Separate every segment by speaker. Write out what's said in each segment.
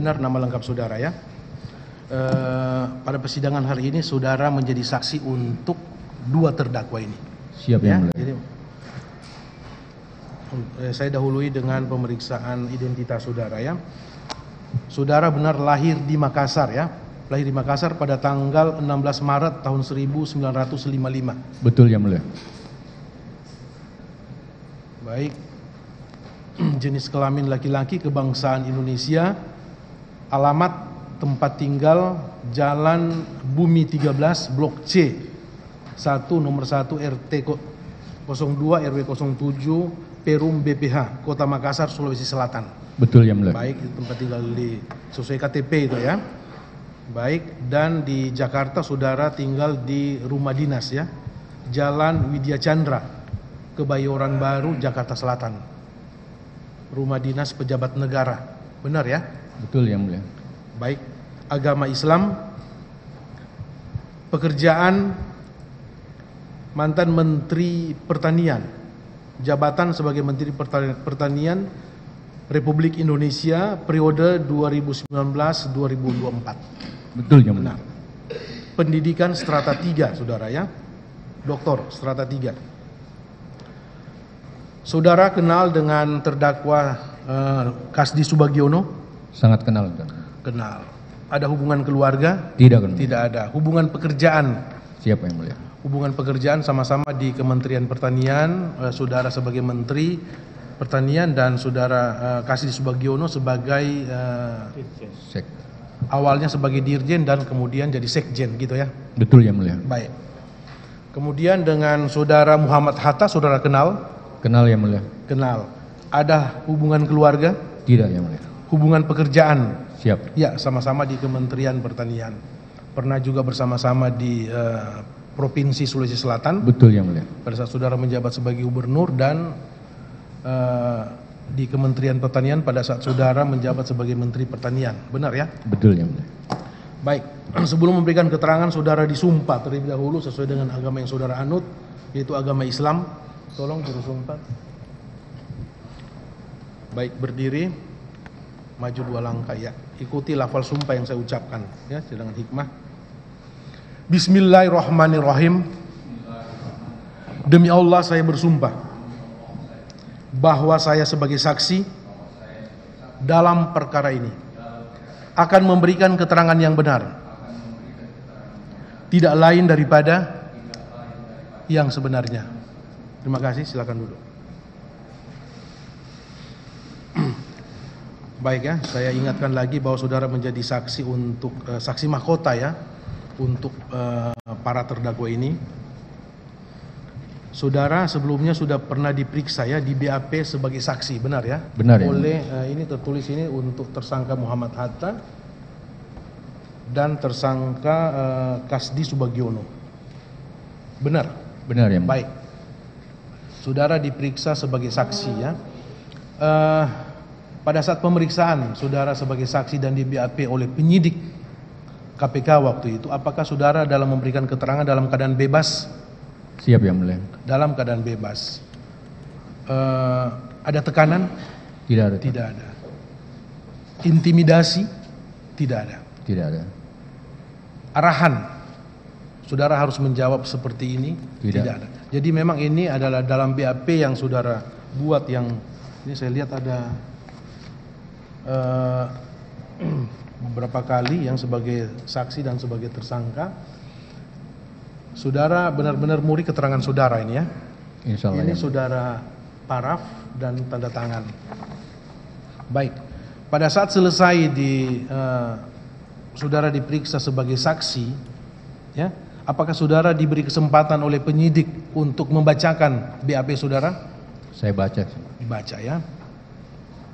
Speaker 1: Benar nama lengkap saudara ya. Pada persidangan hari ini saudara menjadi saksi untuk dua terdakwa ini.
Speaker 2: Siap
Speaker 1: Ya,
Speaker 2: yang mulia.
Speaker 1: jadi saya dahului dengan pemeriksaan identitas saudara ya. Saudara benar lahir di Makassar ya. Lahir di Makassar pada tanggal 16 Maret tahun 1955.
Speaker 2: Betul yang mulia.
Speaker 1: Baik. Jenis kelamin laki-laki, kebangsaan Indonesia, alamat tempat tinggal Jalan Bumi 13 Blok C 1 nomor 1 RT 02 RW 07 Perum BPH Kota Makassar, Sulawesi Selatan.
Speaker 2: Betul yang mulia.
Speaker 1: Baik, itu tempat tinggal di sesuai KTP itu ya. Baik, dan di Jakarta saudara tinggal di rumah dinas ya, Jalan Widya Chandra, Kebayoran Baru, Jakarta Selatan. Rumah dinas pejabat negara, benar ya?
Speaker 2: Betul yang mulia.
Speaker 1: Baik, agama Islam, pekerjaan mantan Menteri Pertanian, jabatan sebagai Menteri Pertanian Republik Indonesia periode 2019-2024.
Speaker 2: Betul yang mulia.
Speaker 1: Benar. Pendidikan strata 3 saudara ya, doktor strata 3. Saudara kenal dengan terdakwa Kasdi Subagiono?
Speaker 2: Sangat kenal kan?
Speaker 1: Kenal. Ada hubungan keluarga?
Speaker 2: Tidak kan?
Speaker 1: Tidak ada. Hubungan pekerjaan?
Speaker 2: Siap yang mulia.
Speaker 1: Hubungan pekerjaan sama-sama di Kementerian Pertanian, saudara sebagai Menteri Pertanian dan saudara Kasdi Subagiono sebagai
Speaker 2: Sek.
Speaker 1: awalnya sebagai dirjen dan kemudian jadi sekjen gitu ya.
Speaker 2: Betul yang mulia.
Speaker 1: Baik. Kemudian dengan saudara Muhammad Hatta saudara kenal?
Speaker 2: Kenal yang mulia.
Speaker 1: Kenal. Ada hubungan keluarga?
Speaker 2: Tidak yang mulia.
Speaker 1: Hubungan pekerjaan?
Speaker 2: Siap.
Speaker 1: Ya, sama-sama di Kementerian Pertanian. Pernah juga bersama-sama di Provinsi Sulawesi Selatan.
Speaker 2: Betul yang mulia.
Speaker 1: Pada saat saudara menjabat sebagai gubernur dan di Kementerian Pertanian pada saat saudara menjabat sebagai Menteri Pertanian. Benar ya?
Speaker 2: Betul yang mulia.
Speaker 1: Baik, sebelum memberikan keterangan saudara disumpah terlebih dahulu sesuai dengan agama yang saudara anut, yaitu agama Islam. Tolong juru sumpah. Baik, berdiri, maju 2 langkah ya. Ikuti lafal sumpah yang saya ucapkan ya, dengan hikmah. Bismillahirrahmanirrahim. Demi Allah saya bersumpah bahwa saya sebagai saksi dalam perkara ini akan memberikan keterangan yang benar, tidak lain daripada yang sebenarnya. Terima kasih, silakan duduk. Baik ya, saya ingatkan lagi bahwa saudara menjadi saksi untuk saksi mahkota ya, untuk para terdakwa ini. Saudara sebelumnya sudah pernah diperiksa ya di BAP sebagai saksi, benar ya?
Speaker 2: Benar ya.
Speaker 1: Oleh ini tertulis ini untuk tersangka Muhammad Hatta dan tersangka Kasdi Subagiono. Benar?
Speaker 2: Benar yang mulia.
Speaker 1: Baik. Saudara diperiksa sebagai saksi ya. Pada saat pemeriksaan saudara sebagai saksi dan di BAP oleh penyidik KPK waktu itu, apakah saudara dalam memberikan keterangan dalam keadaan bebas?
Speaker 2: Siap yang mulia.
Speaker 1: Dalam keadaan bebas. Ada tekanan?
Speaker 2: Tidak ada.
Speaker 1: Tidak ada. Intimidasi? Tidak ada.
Speaker 2: Tidak ada.
Speaker 1: Arahan? Saudara harus menjawab seperti ini?
Speaker 2: Tidak.
Speaker 1: ada. Jadi memang ini adalah dalam BAP yang saudara buat, yang ini saya lihat ada beberapa kali yang sebagai saksi dan sebagai tersangka. Saudara benar-benar murni keterangan saudara ini ya.
Speaker 2: Insya Allah.
Speaker 1: Ini
Speaker 2: yang
Speaker 1: saudara paraf dan tanda tangan. Baik. Pada saat selesai saudara diperiksa sebagai saksi, ya, apakah saudara diberi kesempatan oleh penyidik untuk membacakan BAP saudara?
Speaker 2: Saya baca.
Speaker 1: Dibaca ya.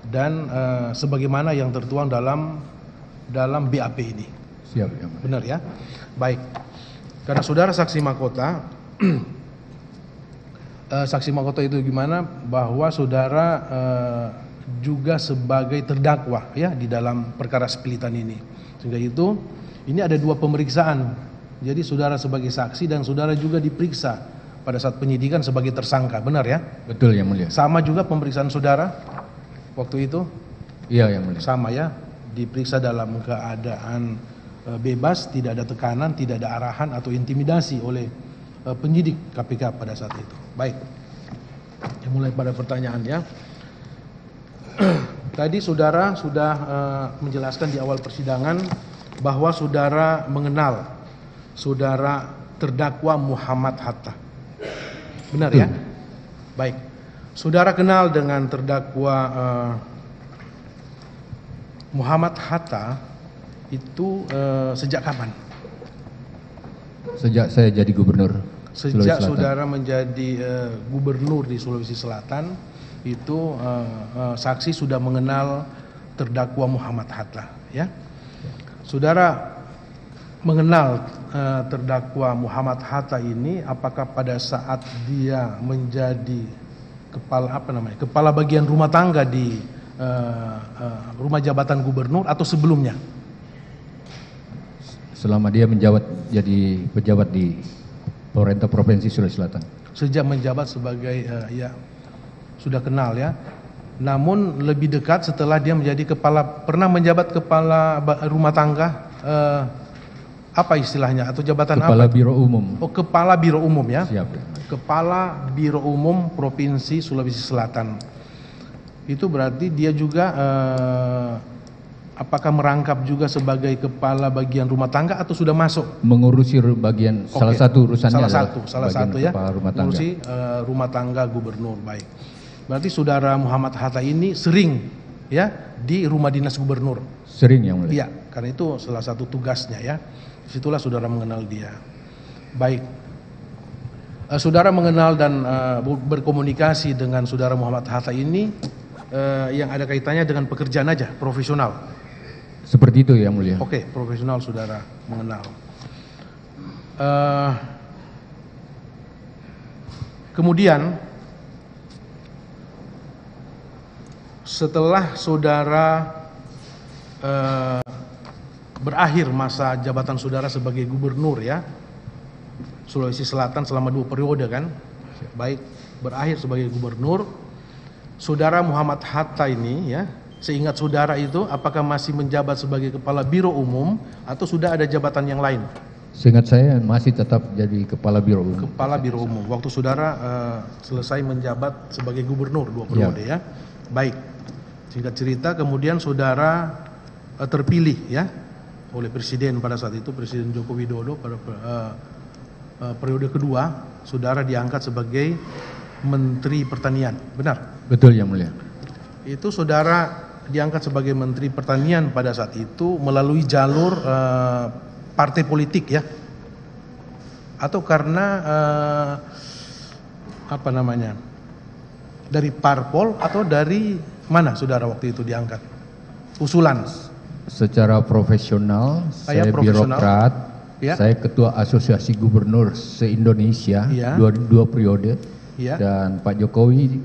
Speaker 1: Dan sebagaimana yang tertuang dalam BAP ini.
Speaker 2: Siap yang mulia.
Speaker 1: Benar ya? Baik. Karena saudara saksi mahkota, saksi mahkota itu gimana? Bahwa saudara juga sebagai terdakwa ya di dalam perkara sepilitan ini. Sehingga itu ini ada 2 pemeriksaan. Jadi saudara sebagai saksi dan saudara juga diperiksa pada saat penyidikan sebagai tersangka. Benar ya?
Speaker 2: Betul yang mulia.
Speaker 1: Sama juga pemeriksaan saudara waktu itu?
Speaker 2: Iya yang mulia.
Speaker 1: Sama ya. diperiksa dalam keadaan bebas, tidak ada tekanan, tidak ada arahan atau intimidasi oleh penyidik KPK pada saat itu. Baik, mulai pada pertanyaan ya. Tadi saudara sudah menjelaskan di awal persidangan bahwa saudara mengenal saudara terdakwa Muhammad Hatta. Benar ya? Baik. Saudara kenal dengan terdakwa Muhammad Hatta itu sejak kapan?
Speaker 2: Sejak saya jadi gubernur
Speaker 1: Sejak
Speaker 2: Sulawesi Selatan.
Speaker 1: saudara menjadi gubernur di Sulawesi Selatan, itu saksi sudah mengenal terdakwa Muhammad Hatta, ya. Saudara mengenal terdakwa Muhammad Hatta ini apakah pada saat dia menjadi kepala bagian rumah tangga di rumah jabatan gubernur atau sebelumnya?
Speaker 2: Selama dia jadi pejabat di pemerintah provinsi Sulawesi Selatan.
Speaker 1: Sejak menjabat sebagai ya sudah kenal ya. Namun lebih dekat setelah dia menjadi pernah menjabat kepala rumah tangga, apa istilahnya atau jabatan
Speaker 2: Kepala
Speaker 1: apa?
Speaker 2: Biro Umum.
Speaker 1: Oh, Kepala Biro Umum ya.
Speaker 2: Siap.
Speaker 1: Kepala Biro Umum Provinsi Sulawesi Selatan. Itu berarti dia juga apakah merangkap juga sebagai kepala bagian rumah tangga atau sudah masuk?
Speaker 2: Mengurusi bagian salah satu urusannya
Speaker 1: salah satu ya.
Speaker 2: kepala rumah tangga.
Speaker 1: Mengurusi rumah tangga gubernur. Baik. Berarti saudara Muhammad Hatta ini sering ya di rumah dinas gubernur.
Speaker 2: Sering yang mulia.
Speaker 1: Iya, karena itu salah satu tugasnya ya. Disitulah saudara mengenal dia. Baik. Saudara mengenal dan berkomunikasi dengan saudara Muhammad Hatta ini yang ada kaitannya dengan pekerjaan aja, profesional.
Speaker 2: Seperti itu yang mulia.
Speaker 1: Oke, profesional saudara mengenal. Kemudian setelah saudara berakhir masa jabatan saudara sebagai gubernur ya Sulawesi Selatan selama 2 periode kan, baik, berakhir sebagai gubernur, saudara Muhammad Hatta ini ya, seingat saudara itu apakah masih menjabat sebagai kepala Biro Umum atau sudah ada jabatan yang lain?
Speaker 2: Seingat saya masih tetap jadi kepala Biro Umum.
Speaker 1: Kepala Biro Umum. Waktu saudara selesai menjabat sebagai gubernur 2 periode ya. Baik. Singkat cerita kemudian saudara terpilih ya oleh presiden pada saat itu, Presiden Joko Widodo pada periode kedua, saudara diangkat sebagai Menteri Pertanian. Benar?
Speaker 2: Betul yang mulia.
Speaker 1: Itu saudara diangkat sebagai Menteri Pertanian pada saat itu melalui jalur partai politik ya, atau karena apa namanya, dari parpol atau dari mana saudara waktu itu diangkat? Usulan?
Speaker 2: Secara profesional, saya
Speaker 1: profesional.
Speaker 2: birokrat,
Speaker 1: Ya.
Speaker 2: saya ketua Asosiasi Gubernur se-Indonesia
Speaker 1: Ya.
Speaker 2: dua periode,
Speaker 1: Ya.
Speaker 2: dan Pak Jokowi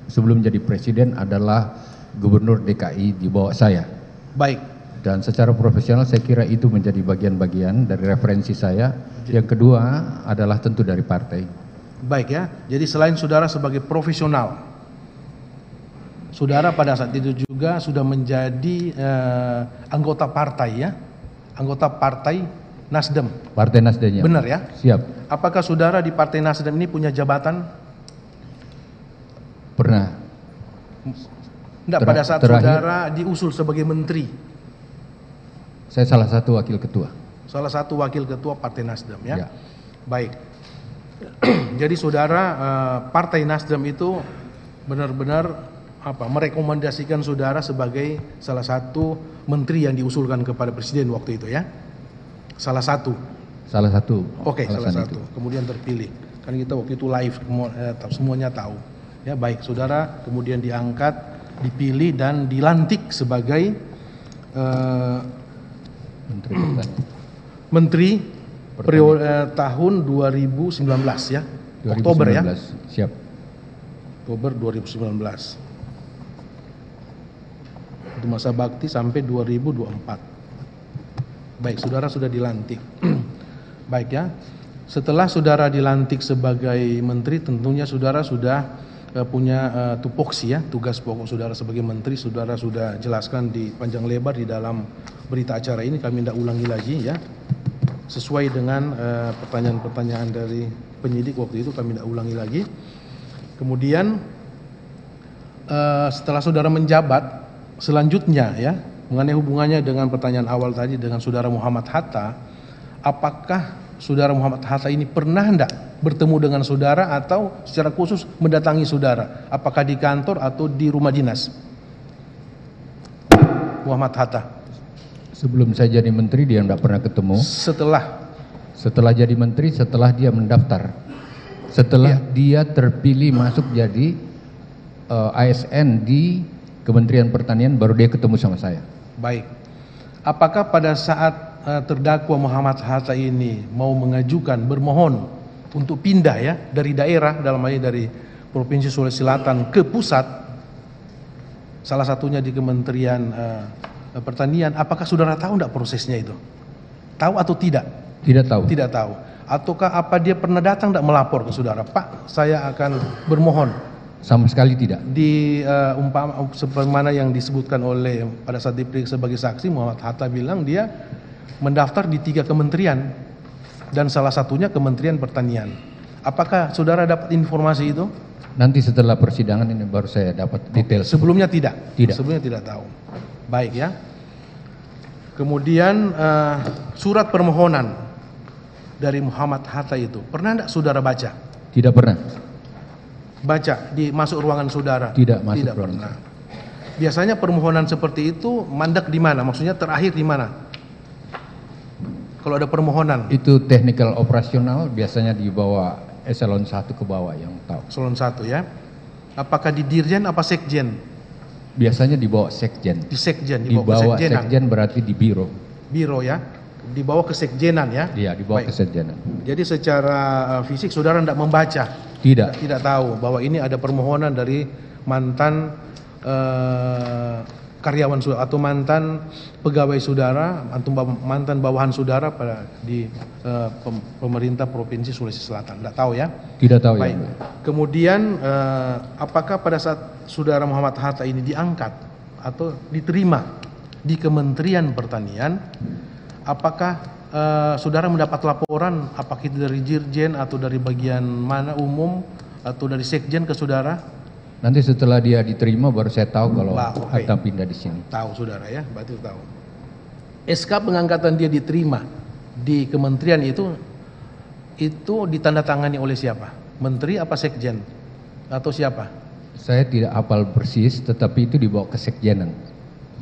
Speaker 2: sebelum jadi presiden adalah Gubernur DKI di bawah saya.
Speaker 1: Baik.
Speaker 2: Dan secara profesional saya kira itu menjadi bagian-bagian dari referensi saya. Yang kedua adalah tentu dari partai.
Speaker 1: Baik ya. Jadi selain saudara sebagai profesional, saudara pada saat itu juga sudah menjadi anggota partai ya, anggota partai Nasdem.
Speaker 2: Partai Nasdem.
Speaker 1: Benar ya?
Speaker 2: Siap.
Speaker 1: Apakah saudara di partai Nasdem ini punya jabatan?
Speaker 2: Pernah.
Speaker 1: Enggak, pada saat
Speaker 2: terakhir,
Speaker 1: saudara diusul sebagai menteri.
Speaker 2: saya salah satu wakil ketua.
Speaker 1: Salah satu wakil ketua partai Nasdem ya.
Speaker 2: Ya.
Speaker 1: Baik. Jadi saudara partai Nasdem itu benar-benar merekomendasikan saudara sebagai salah satu menteri yang diusulkan kepada presiden waktu itu ya. Salah satu.
Speaker 2: Salah satu.
Speaker 1: Oke, salah
Speaker 2: alasan
Speaker 1: satu.
Speaker 2: itu.
Speaker 1: Kemudian terpilih. Kan kita waktu itu live semuanya tahu. Ya, baik, saudara kemudian diangkat, dipilih dan dilantik sebagai
Speaker 2: Menteri Pertanian.
Speaker 1: menteri periode tahun 2019 ya.
Speaker 2: 2019.
Speaker 1: Oktober ya.
Speaker 2: Siap.
Speaker 1: Oktober 2019. Itu masa bakti sampai 2024. Baik, saudara sudah dilantik. Baik ya. Setelah saudara dilantik sebagai menteri, tentunya saudara sudah punya tupoksi ya, tugas pokok saudara sebagai menteri. Saudara sudah jelaskan di panjang lebar di dalam berita acara ini, kami tidak ulangi lagi ya. Sesuai dengan pertanyaan-pertanyaan dari penyidik waktu itu, kami tidak ulangi lagi. Kemudian setelah saudara menjabat, selanjutnya ya, mengenai hubungannya dengan pertanyaan awal tadi dengan saudara Muhammad Hatta, apakah saudara Muhammad Hatta ini pernah hendak bertemu dengan saudara atau secara khusus mendatangi saudara, apakah di kantor atau di rumah dinas? Muhammad Hatta.
Speaker 2: Sebelum saya jadi menteri dia tidak pernah ketemu. Setelah jadi menteri, setelah dia mendaftar, setelah dia terpilih masuk jadi ASN di Kementerian Pertanian, baru dia ketemu sama saya.
Speaker 1: Baik. Apakah pada saat terdakwa Muhammad Hatta ini mau mengajukan, bermohon untuk pindah ya dari daerah, dalam hal ini dari Provinsi Sulawesi Selatan ke pusat, salah satunya di Kementerian Pertanian, apakah saudara tahu enggak prosesnya itu? Tahu atau tidak?
Speaker 2: Tidak tahu.
Speaker 1: Tidak tahu. Ataukah apa dia pernah datang enggak melapor ke saudara, Pak, saya akan bermohon?
Speaker 2: Sama sekali tidak.
Speaker 1: Di umpama sebagaimana yang disebutkan oleh pada saat diperiksa sebagai saksi, Muhammad Hatta bilang dia mendaftar di 3 kementerian dan salah satunya Kementerian Pertanian. Apakah saudara dapat informasi itu?
Speaker 2: Nanti setelah persidangan ini baru saya dapat detail.
Speaker 1: Sebelumnya tidak?
Speaker 2: Tidak.
Speaker 1: Sebelumnya tidak tahu. Baik ya. Kemudian surat permohonan dari Muhammad Hatta itu pernah enggak saudara baca?
Speaker 2: Tidak pernah.
Speaker 1: Baca di masuk ruangan saudara?
Speaker 2: Tidak masuk
Speaker 1: Tidak
Speaker 2: ruangan.
Speaker 1: pernah. Biasanya permohonan seperti itu mandek di mana? Maksudnya terakhir di mana? Kalau ada permohonan?
Speaker 2: Itu technical operasional, biasanya di bawah eselon 1 ke bawah yang tahu.
Speaker 1: Eselon 1 ya. Apakah di Dirjen apa Sekjen?
Speaker 2: Biasanya di bawah sekjen.
Speaker 1: Di Sekjen,
Speaker 2: Di bawah
Speaker 1: kesekjenan.
Speaker 2: sekjen berarti di biro.
Speaker 1: Biro ya. Di bawah kesekjenan ya.
Speaker 2: Iya, di bawah
Speaker 1: Baik.
Speaker 2: kesekjenan.
Speaker 1: Jadi secara fisik saudara tidak membaca?
Speaker 2: Tidak.
Speaker 1: Tidak tahu bahwa ini ada permohonan dari mantan karyawan saudara atau mantan pegawai saudara atau mantan bawahan saudara pada di pemerintah Provinsi Sulawesi Selatan. Tidak tahu ya?
Speaker 2: Tidak tahu.
Speaker 1: Baik.
Speaker 2: Ya.
Speaker 1: Kemudian apakah pada saat saudara Muhammad Hatta ini diangkat atau diterima di Kementerian Pertanian, apakah saudara mendapat laporan apakah itu dari Dirjen atau dari bagian mana umum atau dari Sekjen ke saudara?
Speaker 2: Nanti setelah dia diterima baru saya tahu kalau
Speaker 1: Oke.
Speaker 2: Hatta pindah di sini.
Speaker 1: Tahu saudara ya, berarti tahu. SK pengangkatan dia diterima di kementerian itu ditandatangani oleh siapa? Menteri apa Sekjen? Atau siapa?
Speaker 2: Saya tidak hafal persis, tetapi itu dibawa ke sekjenan.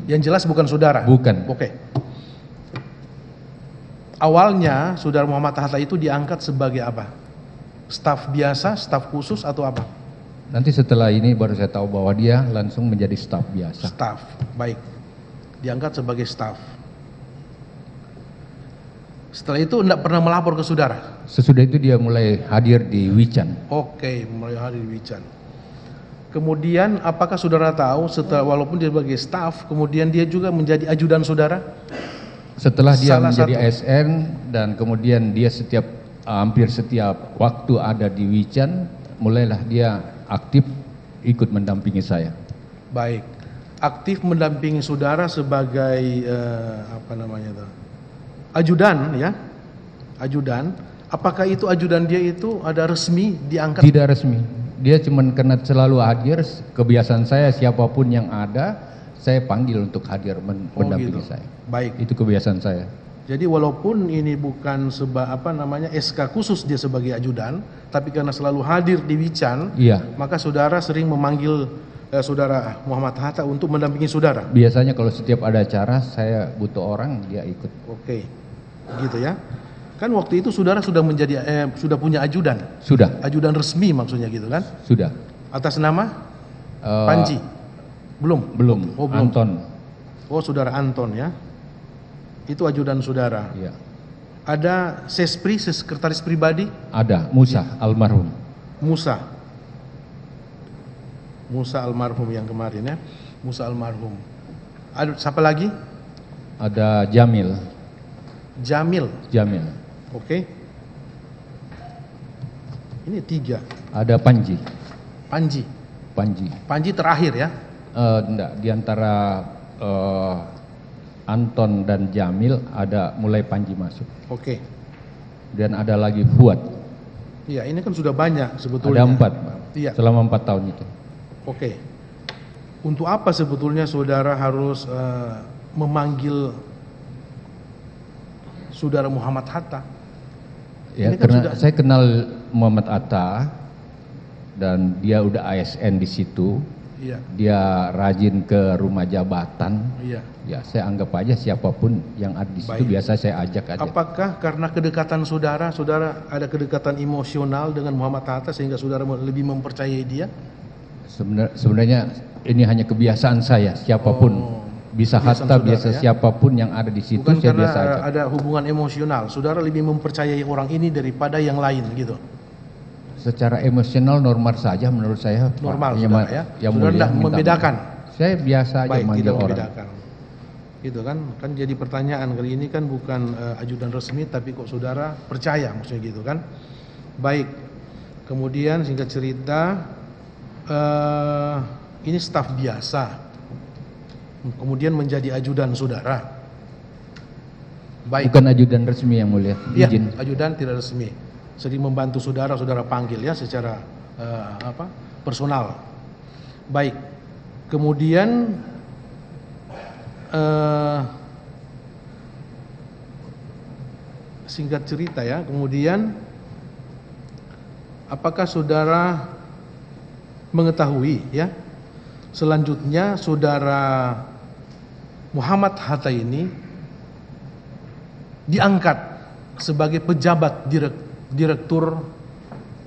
Speaker 1: Yang jelas bukan saudara?
Speaker 2: Bukan.
Speaker 1: Oke. Awalnya saudara Muhammad Hatta itu diangkat sebagai apa? Staf biasa, staf khusus atau apa?
Speaker 2: Nanti setelah ini baru saya tahu bahwa dia langsung menjadi staf biasa.
Speaker 1: Staf, baik. Diangkat sebagai staf. Setelah itu tidak pernah melapor ke saudara?
Speaker 2: Sesudah itu dia mulai hadir di Wican.
Speaker 1: Oke, mulai hadir di Wican. Kemudian apakah saudara tahu setelah walaupun dia sebagai staf, kemudian dia juga menjadi ajudan saudara?
Speaker 2: Setelah dia
Speaker 1: Salah
Speaker 2: menjadi
Speaker 1: satu.
Speaker 2: ASN dan kemudian dia hampir setiap waktu ada di Wican, mulailah dia aktif ikut mendampingi saya.
Speaker 1: Baik. Aktif mendampingi saudara sebagai ajudan ya. Ajudan. Apakah itu ajudan dia itu ada resmi diangkat?
Speaker 2: Tidak resmi. Dia cuma karena selalu hadir, kebiasaan saya siapapun yang ada, saya panggil untuk hadir mendampingi
Speaker 1: gitu.
Speaker 2: saya.
Speaker 1: Baik.
Speaker 2: Itu kebiasaan saya.
Speaker 1: Jadi walaupun ini bukan SK khusus dia sebagai ajudan, tapi karena selalu hadir di Wican,
Speaker 2: Iya.
Speaker 1: maka saudara sering memanggil saudara Muhammad Hatta untuk mendampingi saudara.
Speaker 2: Biasanya kalau setiap ada acara saya butuh orang, dia ikut.
Speaker 1: Oke, gitu ya. Kan waktu itu saudara sudah sudah punya ajudan,
Speaker 2: Sudah,
Speaker 1: ajudan resmi maksudnya gitu kan?
Speaker 2: sudah.
Speaker 1: Atas nama Panji? Belum.
Speaker 2: Belum.
Speaker 1: Oh, belum.
Speaker 2: Anton.
Speaker 1: Oh, saudara Anton ya. Itu ajudan saudara.
Speaker 2: Iya.
Speaker 1: Ada sekretaris pribadi?
Speaker 2: Ada Musa almarhum.
Speaker 1: Musa almarhum yang kemarin ya. Musa almarhum. Ada siapa lagi?
Speaker 2: Ada Jamil.
Speaker 1: Jamil. Oke. Ini 3.
Speaker 2: Ada Panji.
Speaker 1: Panji.
Speaker 2: Panji.
Speaker 1: Panji terakhir ya?
Speaker 2: Enggak, di antara Anton dan Jamil ada mulai Panji masuk.
Speaker 1: Oke.
Speaker 2: Dan ada lagi Fuad.
Speaker 1: Iya, ini kan sudah banyak sebetulnya.
Speaker 2: Ada 4, Pak.
Speaker 1: Iya.
Speaker 2: Selama 4 tahun itu.
Speaker 1: Oke. Untuk apa sebetulnya saudara harus memanggil saudara Muhammad Hatta?
Speaker 2: Ya, karena saya kenal Muhammad Hatta dan dia udah ASN di situ.
Speaker 1: Iya.
Speaker 2: Dia rajin ke rumah jabatan.
Speaker 1: Iya.
Speaker 2: Ya, saya anggap aja siapapun yang ada di situ biasa saya ajak aja.
Speaker 1: Apakah karena kedekatan saudara ada kedekatan emosional dengan Muhammad Hatta sehingga saudara lebih mempercayai dia?
Speaker 2: Sebenarnya ini hanya kebiasaan saya, siapapun bisa Hatta, biasa ya? Siapapun yang ada di situ.
Speaker 1: Bukan
Speaker 2: saya
Speaker 1: karena
Speaker 2: biasa ajak.
Speaker 1: Ada hubungan emosional, saudara lebih mempercayai orang ini daripada yang lain gitu.
Speaker 2: Secara emosional normal saja menurut saya.
Speaker 1: Normal, saudara, ya. Saudara tidak membedakan.
Speaker 2: Saya biasa aja manggil
Speaker 1: tidak
Speaker 2: orang.
Speaker 1: Membedakan. Gitu kan jadi pertanyaan kali ini kan bukan ajudan resmi tapi kok saudara percaya maksudnya gitu kan. Baik. Kemudian singkat cerita ini staf biasa. Kemudian menjadi ajudan saudara. Baik.
Speaker 2: Bukan ajudan resmi yang mulia.
Speaker 1: Izin. Ya, ajudan tidak resmi. Sering membantu saudara panggil ya secara personal. Baik. Kemudian singkat cerita ya, kemudian apakah saudara mengetahui ya, selanjutnya saudara Muhammad Hatta ini diangkat sebagai pejabat direktur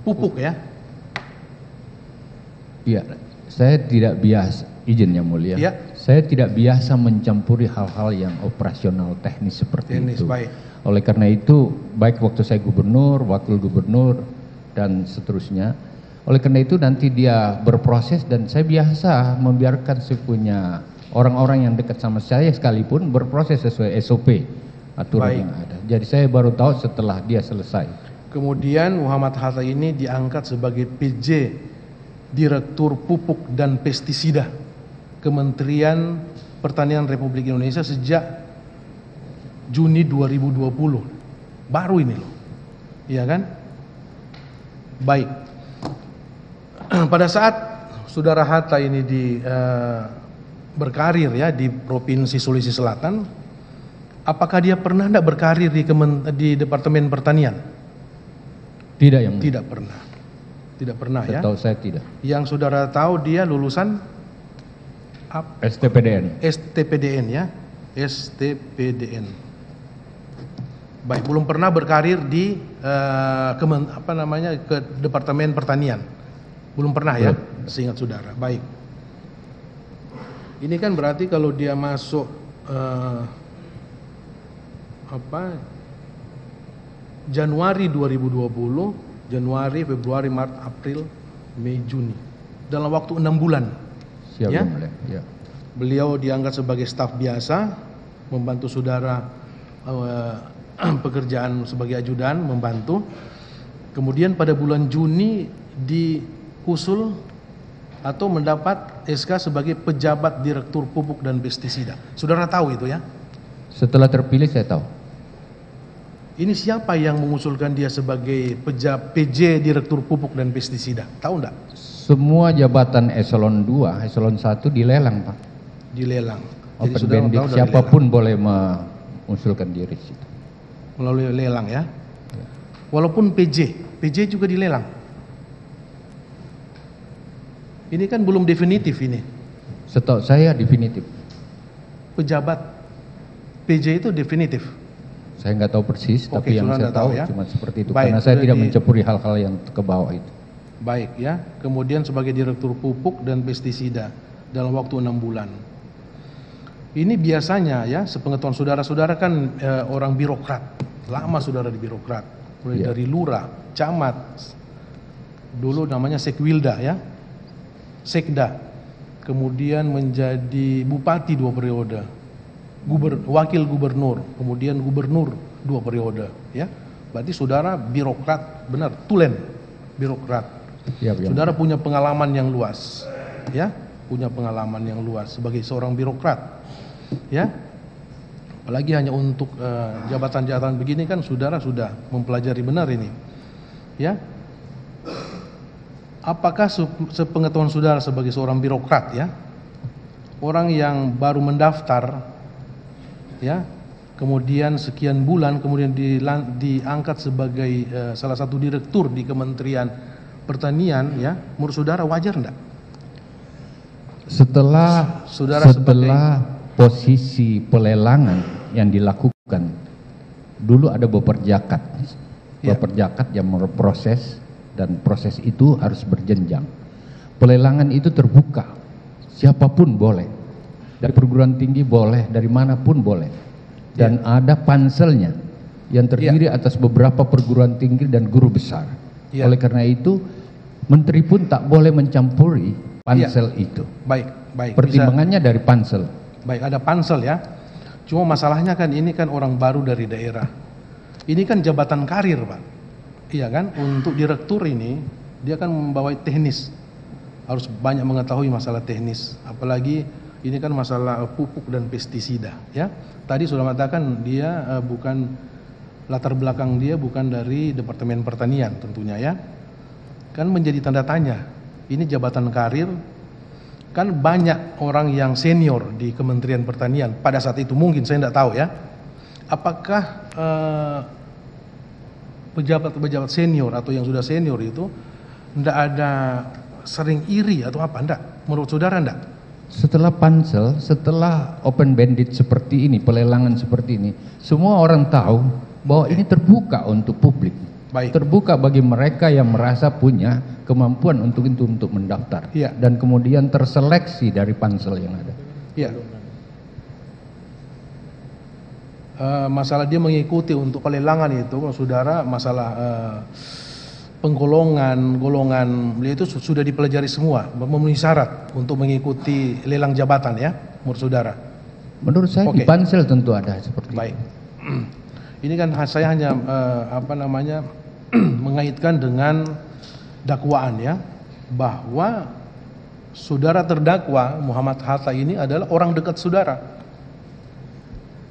Speaker 1: pupuk ya?
Speaker 2: Iya, saya tidak biasa, izin yang mulia.
Speaker 1: Ya.
Speaker 2: Saya tidak biasa mencampuri hal-hal yang operasional teknis seperti itu.
Speaker 1: Baik.
Speaker 2: Oleh karena itu, baik waktu saya gubernur, wakil gubernur, dan seterusnya. Oleh karena itu nanti dia berproses dan saya biasa membiarkan sepunya orang-orang yang dekat sama saya sekalipun berproses sesuai SOP aturan yang ada. Jadi saya baru tahu setelah dia selesai.
Speaker 1: Kemudian Muhammad Hatta ini diangkat sebagai PJ Direktur Pupuk dan Pestisida Kementerian Pertanian Republik Indonesia sejak Juni 2020. Baru ini loh. Iya kan? Baik. Pada saat saudara Hatta ini berkarir ya di Provinsi Sulawesi Selatan, apakah dia pernah tidak berkarir di Departemen Pertanian?
Speaker 2: Tidak yang mulia.
Speaker 1: Tidak pernah. Tidak pernah ya?
Speaker 2: Setahu saya tidak.
Speaker 1: Yang saudara tahu dia lulusan
Speaker 2: STPDN.
Speaker 1: STPDN ya, STPDN. Baik, belum pernah berkarir di ke Departemen Pertanian. Belum pernah ya, seingat saudara. Baik. Ini kan berarti kalau dia masuk Januari 2020, Januari, Februari, Maret, April, Mei, Juni. Dalam waktu 6 bulan.
Speaker 2: Siap,
Speaker 1: ya?
Speaker 2: Ya.
Speaker 1: Beliau diangkat sebagai staf biasa, membantu saudara pekerjaan sebagai ajudan, membantu. Kemudian pada bulan Juni diusul atau mendapat SK sebagai pejabat Direktur Pupuk dan Pestisida. Saudara tahu itu ya?
Speaker 2: Setelah terpilih saya tahu.
Speaker 1: Ini siapa yang mengusulkan dia sebagai PJ Direktur Pupuk dan Pestisida? Tahu enggak?
Speaker 2: Semua jabatan eselon 2, eselon 1 dilelang, Pak.
Speaker 1: Dilelang.
Speaker 2: Open bandit, siapapun boleh mengusulkan diri situ.
Speaker 1: Melalui lelang ya? Walaupun PJ juga dilelang. Ini kan belum definitif ini.
Speaker 2: Setahu saya definitif.
Speaker 1: Pejabat PJ itu definitif.
Speaker 2: Saya nggak tahu persis, tapi yang saya tahu
Speaker 1: ya?
Speaker 2: cuma seperti itu.
Speaker 1: Baik,
Speaker 2: karena saya tidak mencampuri hal-hal yang ke bawah itu.
Speaker 1: Baik ya. Kemudian sebagai Direktur Pupuk dan Pestisida dalam waktu 6 bulan. Ini biasanya ya, sepengetahuan saudara-saudara kan orang birokrat. Lama saudara di birokrat. Mulai dari lurah, camat. Dulu namanya Sekwilda ya. Sekda. Kemudian menjadi bupati 2 periode. Wakil gubernur, kemudian gubernur 2 periode ya. Berarti saudara birokrat benar, tulen birokrat. Saudara punya pengalaman yang luas, ya, punya pengalaman yang luas sebagai seorang birokrat, ya. Apalagi hanya untuk jabatan-jabatan begini kan saudara sudah mempelajari benar ini, ya. Apakah sepengetahuan saudara sebagai seorang birokrat, ya, orang yang baru mendaftar, ya, kemudian sekian bulan kemudian diangkat sebagai salah satu direktur di Kementerian Pertanian, ya, menurut saudara wajar enggak?
Speaker 2: Setelah posisi pelelangan yang dilakukan, dulu ada beperjakat, beperjakat yang berproses, dan proses itu harus berjenjang. Pelelangan itu terbuka, siapapun boleh, dari perguruan tinggi boleh, dari manapun boleh, dan ada panselnya yang terdiri atas beberapa perguruan tinggi dan guru besar. Oleh karena itu, menteri pun tak boleh mencampuri pansel itu.
Speaker 1: Baik.
Speaker 2: Pertimbangannya dari pansel.
Speaker 1: Baik, ada pansel, ya. Cuma masalahnya kan ini kan orang baru dari daerah. Ini kan jabatan karir, Pak. Iya kan? Untuk direktur ini dia kan membawa teknis. Harus banyak mengetahui masalah teknis. Apalagi ini kan masalah pupuk dan pestisida, ya. Tadi sudah mengatakan dia bukan, latar belakang dia bukan dari Departemen Pertanian tentunya, ya. Kan menjadi tanda tanya. Ini jabatan karir. Kan banyak orang yang senior di Kementerian Pertanian pada saat itu, mungkin saya tidak tahu, ya. Apakah pejabat-pejabat senior atau yang sudah senior itu tidak ada sering iri atau apa? Enggak? Menurut saudara enggak?
Speaker 2: Setelah pansel, setelah open bandit seperti ini, pelelangan seperti ini, semua orang tahu bahwa ini terbuka untuk publik.
Speaker 1: Baik.
Speaker 2: Terbuka bagi mereka yang merasa punya kemampuan untuk itu, untuk mendaftar. Dan kemudian terseleksi dari pansel yang ada.
Speaker 1: Iya. Masalah dia mengikuti untuk pelelangan itu, saudara, masalah golongan beliau itu sudah dipelajari semua, memenuhi syarat untuk mengikuti lelang jabatan, ya, menurut saudara?
Speaker 2: Menurut saya di pansel tentu ada seperti
Speaker 1: itu. Ini kan saya hanya mengaitkan dengan dakwaan, ya, bahwa saudara terdakwa Muhammad Hatta ini adalah orang dekat saudara.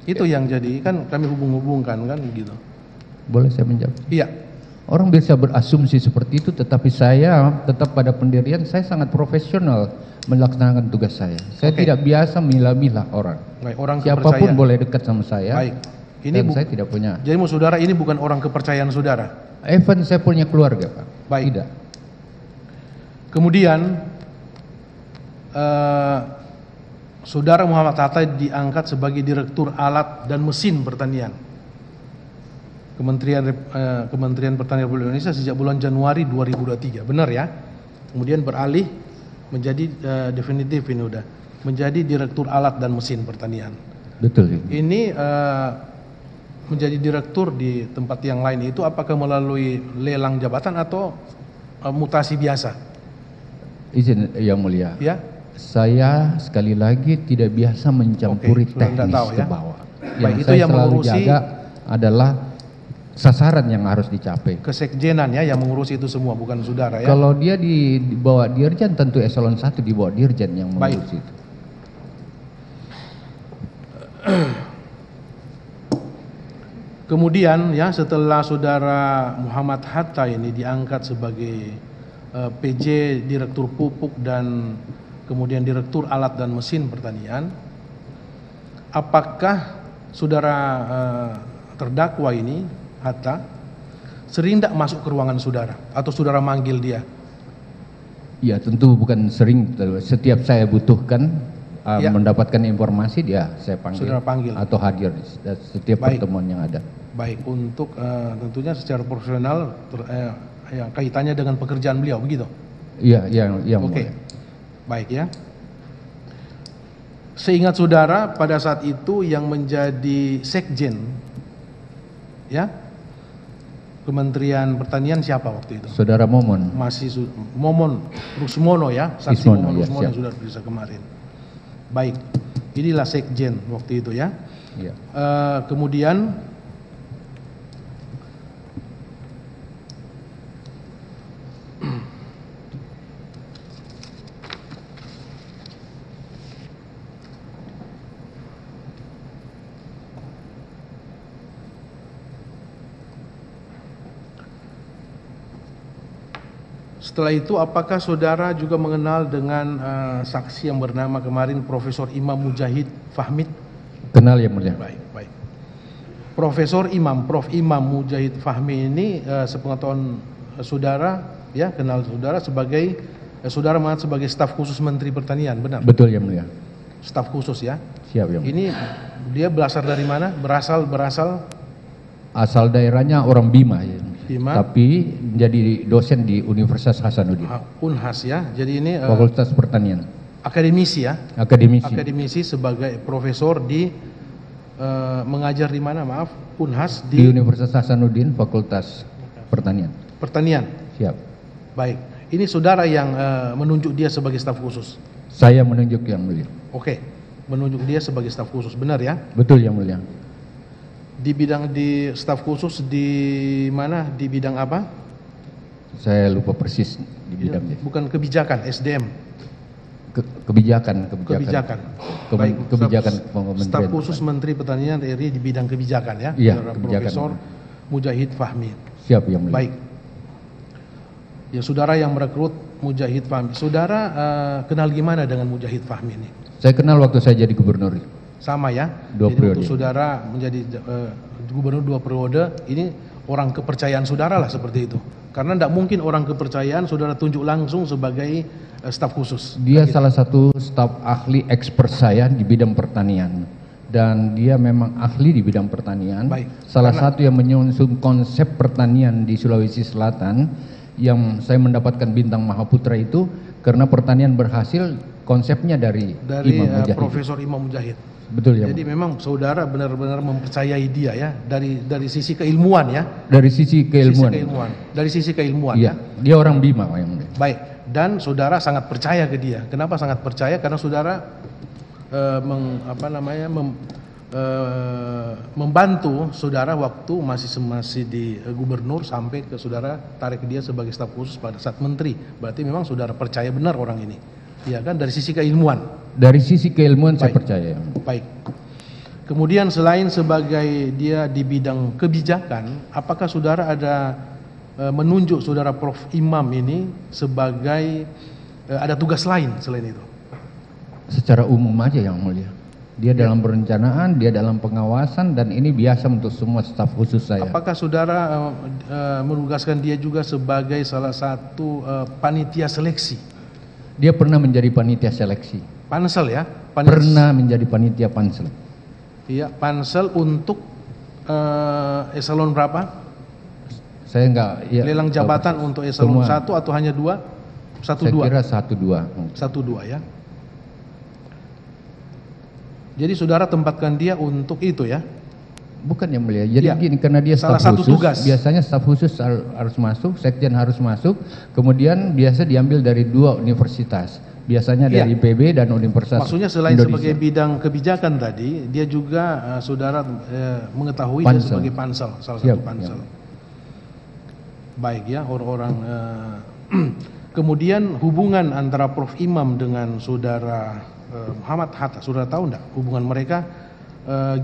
Speaker 1: Itu yang jadi kan kami hubung-hubungkan kan begitu.
Speaker 2: Boleh saya menjawab?
Speaker 1: Iya.
Speaker 2: Orang bisa berasumsi seperti itu, tetapi saya tetap pada pendirian saya sangat profesional melaksanakan tugas saya. Saya tidak biasa milah-milah orang.
Speaker 1: Baik, orang
Speaker 2: siapapun boleh dekat sama saya.
Speaker 1: Baik. Ini
Speaker 2: saya tidak punya.
Speaker 1: Jadi saudara ini bukan orang kepercayaan saudara.
Speaker 2: Even saya punya keluarga, Pak.
Speaker 1: Baik.
Speaker 2: Tidak.
Speaker 1: Kemudian saudara Muhammad Hatta diangkat sebagai Direktur Alat dan Mesin Pertanian Kementerian Pertanian Republik Indonesia sejak bulan Januari 2023, benar, ya? Kemudian beralih menjadi definitif ini udah menjadi Direktur Alat dan Mesin Pertanian.
Speaker 2: Betul.
Speaker 1: Ini menjadi direktur di tempat yang lain itu apakah melalui lelang jabatan atau mutasi biasa?
Speaker 2: Izin Yang Mulia.
Speaker 1: Ya.
Speaker 2: Saya sekali lagi tidak biasa mencampuri teknis ke bawah.
Speaker 1: Baik, itu yang mengurusi
Speaker 2: jaga adalah sasaran yang harus dicapai.
Speaker 1: Kesekjenan, ya, yang mengurusi itu semua, bukan saudara, ya.
Speaker 2: Kalau dia di bawah dirjen, tentu eselon 1 di bawah dirjen yang mengurusi itu.
Speaker 1: Kemudian, ya, setelah saudara Muhammad Hatta ini diangkat sebagai PJ Direktur Pupuk dan kemudian Direktur Alat dan Mesin Pertanian, apakah saudara terdakwa ini Hatta sering tidak masuk ke ruangan saudara atau saudara manggil dia?
Speaker 2: Ya, tentu bukan sering, setiap saya butuhkan mendapatkan informasi dia saya panggil,
Speaker 1: saudara panggil
Speaker 2: atau hadir setiap pertemuan yang ada.
Speaker 1: Baik, untuk tentunya secara profesional kaitannya dengan pekerjaan beliau, begitu?
Speaker 2: Iya, yang
Speaker 1: Oke. Baik, ya. Seingat saudara pada saat itu yang menjadi sekjen, ya, Kementerian Pertanian siapa waktu itu?
Speaker 2: Saudara Momon.
Speaker 1: Masih Momon Rusmono, ya, saksi Momon Rusmono yang sudah bisa kemarin. Baik, inilah sekjen waktu itu, ya.
Speaker 2: Ya.
Speaker 1: Kemudian Setelah itu apakah saudara juga mengenal dengan saksi yang bernama kemarin Profesor Imam Mujahid Fahmi?
Speaker 2: Kenal yang mulia.
Speaker 1: Baik, baik. Profesor Imam, Prof. Imam Mujahid Fahmi ini sepengetahuan saudara, ya, kenal saudara sebagai saudara mengatakan sebagai staf khusus Menteri Pertanian, benar?
Speaker 2: Betul yang mulia.
Speaker 1: Staf khusus ya.
Speaker 2: Siap yang mulia.
Speaker 1: Ini dia berasal dari mana? Berasal
Speaker 2: asal daerahnya orang Bima ya.
Speaker 1: Bima.
Speaker 2: Tapi menjadi dosen di Universitas Hasanuddin.
Speaker 1: Unhas ya. Jadi ini
Speaker 2: Fakultas Pertanian.
Speaker 1: Akademisi ya.
Speaker 2: Akademisi
Speaker 1: sebagai profesor di mengajar di mana? Maaf, Unhas
Speaker 2: di Universitas Hasanuddin Fakultas Pertanian.
Speaker 1: Siap. Baik. Ini saudara yang menunjuk dia sebagai staf khusus.
Speaker 2: Saya menunjuk yang mulia.
Speaker 1: Oke. Menunjuk dia sebagai staf khusus, benar ya?
Speaker 2: Betul yang mulia.
Speaker 1: Di staf khusus di mana? Di bidang apa?
Speaker 2: Saya lupa persis di bidangnya.
Speaker 1: Bukan kebijakan, SDM.
Speaker 2: Kebijakan.
Speaker 1: Baik,
Speaker 2: kebijakan
Speaker 1: staf khusus Menteri Pertanian RI di bidang kebijakan ya.
Speaker 2: Iya, kebijakan.
Speaker 1: Profesor Mujahid Fahmi.
Speaker 2: Siap yang mulia.
Speaker 1: Baik. Ya, saudara yang merekrut Mujahid Fahmi. Saudara kenal gimana dengan Mujahid Fahmi ini?
Speaker 2: Saya kenal waktu saya jadi gubernur.
Speaker 1: Sama ya.
Speaker 2: 2 periode.
Speaker 1: Untuk saudara menjadi gubernur 2 periode, ini orang kepercayaan saudara lah seperti itu. Karena tidak mungkin orang kepercayaan saudara tunjuk langsung sebagai staf khusus.
Speaker 2: Dia salah satu staf ahli expert saya di bidang pertanian. Dan dia memang ahli di bidang pertanian.
Speaker 1: Baik.
Speaker 2: Salah satu yang menyusun konsep pertanian di Sulawesi Selatan yang saya mendapatkan bintang Mahaputra itu karena pertanian berhasil konsepnya dari Imam Mujahid.
Speaker 1: Profesor Imam Mujahid.
Speaker 2: Betul ya.
Speaker 1: Jadi memang saudara benar-benar mempercayai dia ya dari sisi keilmuan ya.
Speaker 2: Dari sisi keilmuan.
Speaker 1: Dari sisi keilmuan
Speaker 2: iya,
Speaker 1: ya.
Speaker 2: Dia orang Bima yang.
Speaker 1: Baik. Dan saudara sangat percaya ke dia. Kenapa sangat percaya? Karena saudara membantu saudara waktu masih di gubernur sampai ke saudara tarik dia sebagai staf khusus pada saat menteri. Berarti memang saudara percaya benar orang ini. Iya kan, dari sisi keilmuan.
Speaker 2: Dari sisi keilmuan saya percaya.
Speaker 1: Baik. Kemudian selain sebagai dia di bidang kebijakan, apakah saudara ada menunjuk saudara Prof. Imam ini sebagai ada tugas lain selain itu?
Speaker 2: Secara umum aja yang mulia. Dia dalam perencanaan, dia dalam pengawasan, dan ini biasa untuk semua staf khusus saya.
Speaker 1: Apakah saudara menugaskan dia juga sebagai salah satu panitia seleksi?
Speaker 2: Dia pernah menjadi panitia seleksi.
Speaker 1: Pansel ya?
Speaker 2: Pernah menjadi panitia pansel.
Speaker 1: Iya, pansel untuk eselon berapa?
Speaker 2: Saya enggak. Ya,
Speaker 1: lelang jabatan untuk eselon 1 atau hanya 2? 1-2?
Speaker 2: Saya kira 1-2.
Speaker 1: 1-2 ya. Jadi saudara tempatkan dia untuk itu ya?
Speaker 2: Bukan yang mulia. Jadi
Speaker 1: ya,
Speaker 2: gini, karena dia
Speaker 1: salah
Speaker 2: staf
Speaker 1: satu
Speaker 2: khusus,
Speaker 1: tugas.
Speaker 2: Biasanya staf khusus harus masuk, sekjen harus masuk, kemudian biasa diambil dari 2 universitas. Biasanya dari IPB dan Universitas
Speaker 1: Maksudnya selain
Speaker 2: Indonesia.
Speaker 1: Sebagai bidang kebijakan tadi, dia juga saudara mengetahui pansel. Dia sebagai pansel, salah satu pansel. Ya. Baik ya, orang-orang kemudian hubungan antara Prof. Imam dengan saudara Muhammad Hatta, saudara tahu enggak hubungan mereka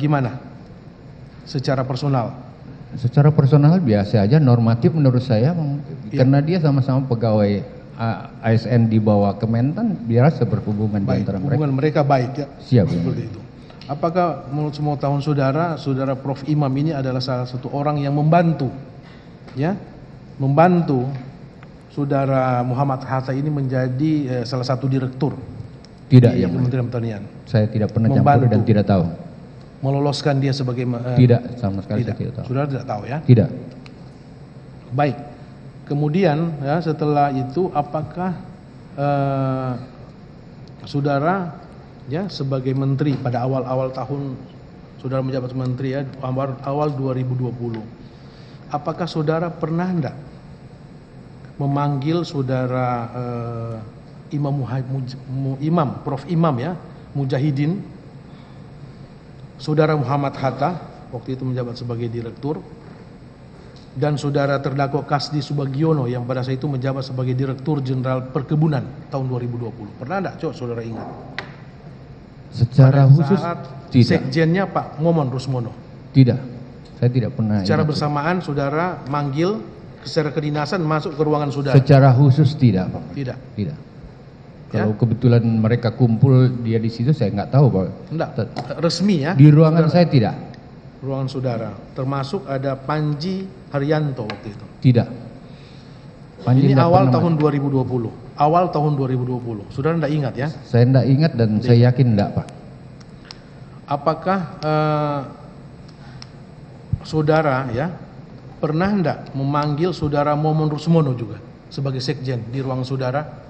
Speaker 1: gimana? Secara personal?
Speaker 2: Secara personal biasa aja, normatif menurut saya, karena dia sama-sama pegawai ASN di bawah Kementan, biasa berhubungan di antara mereka.
Speaker 1: Hubungan mereka baik ya.
Speaker 2: Siap.
Speaker 1: Seperti itu. Apakah menurut semua tahun saudara Prof. Imam ini adalah salah satu orang yang membantu, ya, membantu saudara Muhammad Hatta ini menjadi salah satu direktur?
Speaker 2: Tidak,
Speaker 1: di Kementerian Pertanian.
Speaker 2: Saya tidak pernah campur dan tidak tahu.
Speaker 1: Meloloskan dia sebagai
Speaker 2: tidak, sama sekali saya tidak tahu.
Speaker 1: Saudara tidak tahu ya?
Speaker 2: Tidak.
Speaker 1: Baik. Kemudian ya setelah itu apakah saudara ya sebagai menteri pada awal-awal tahun saudara menjabat menteri ya awal 2020, apakah saudara pernah enggak memanggil saudara Imam Prof. Imam ya Mujahidin, saudara Muhammad Hatta waktu itu menjabat sebagai direktur, dan saudara terdakwa Kasdi Subagiono yang pada saat itu menjabat sebagai Direktur Jenderal Perkebunan tahun 2020. Pernah enggak? Coba saudara ingat.
Speaker 2: Secara khusus tidak.
Speaker 1: Sekjennya Pak Momon Rusmono.
Speaker 2: Tidak. Saya tidak pernah.
Speaker 1: Secara bersamaan saudara manggil secara kedinasan masuk ke ruangan saudara?
Speaker 2: Secara khusus tidak, Pak.
Speaker 1: Tidak.
Speaker 2: Tidak. Kalau kebetulan mereka kumpul dia di situ, saya nggak tahu, Pak.
Speaker 1: Enggak, resmi ya?
Speaker 2: Di ruangan saya tidak.
Speaker 1: Ruangan saudara, termasuk ada Panji Haryanto waktu itu?
Speaker 2: Tidak. Panji
Speaker 1: ini awal tahun 2020. Awal tahun 2020. Saudara enggak ingat ya?
Speaker 2: Saya enggak ingat dan saya yakin enggak, Pak.
Speaker 1: Apakah saudara ya pernah enggak memanggil saudara Momon Rusmono juga sebagai sekjen di ruang saudara?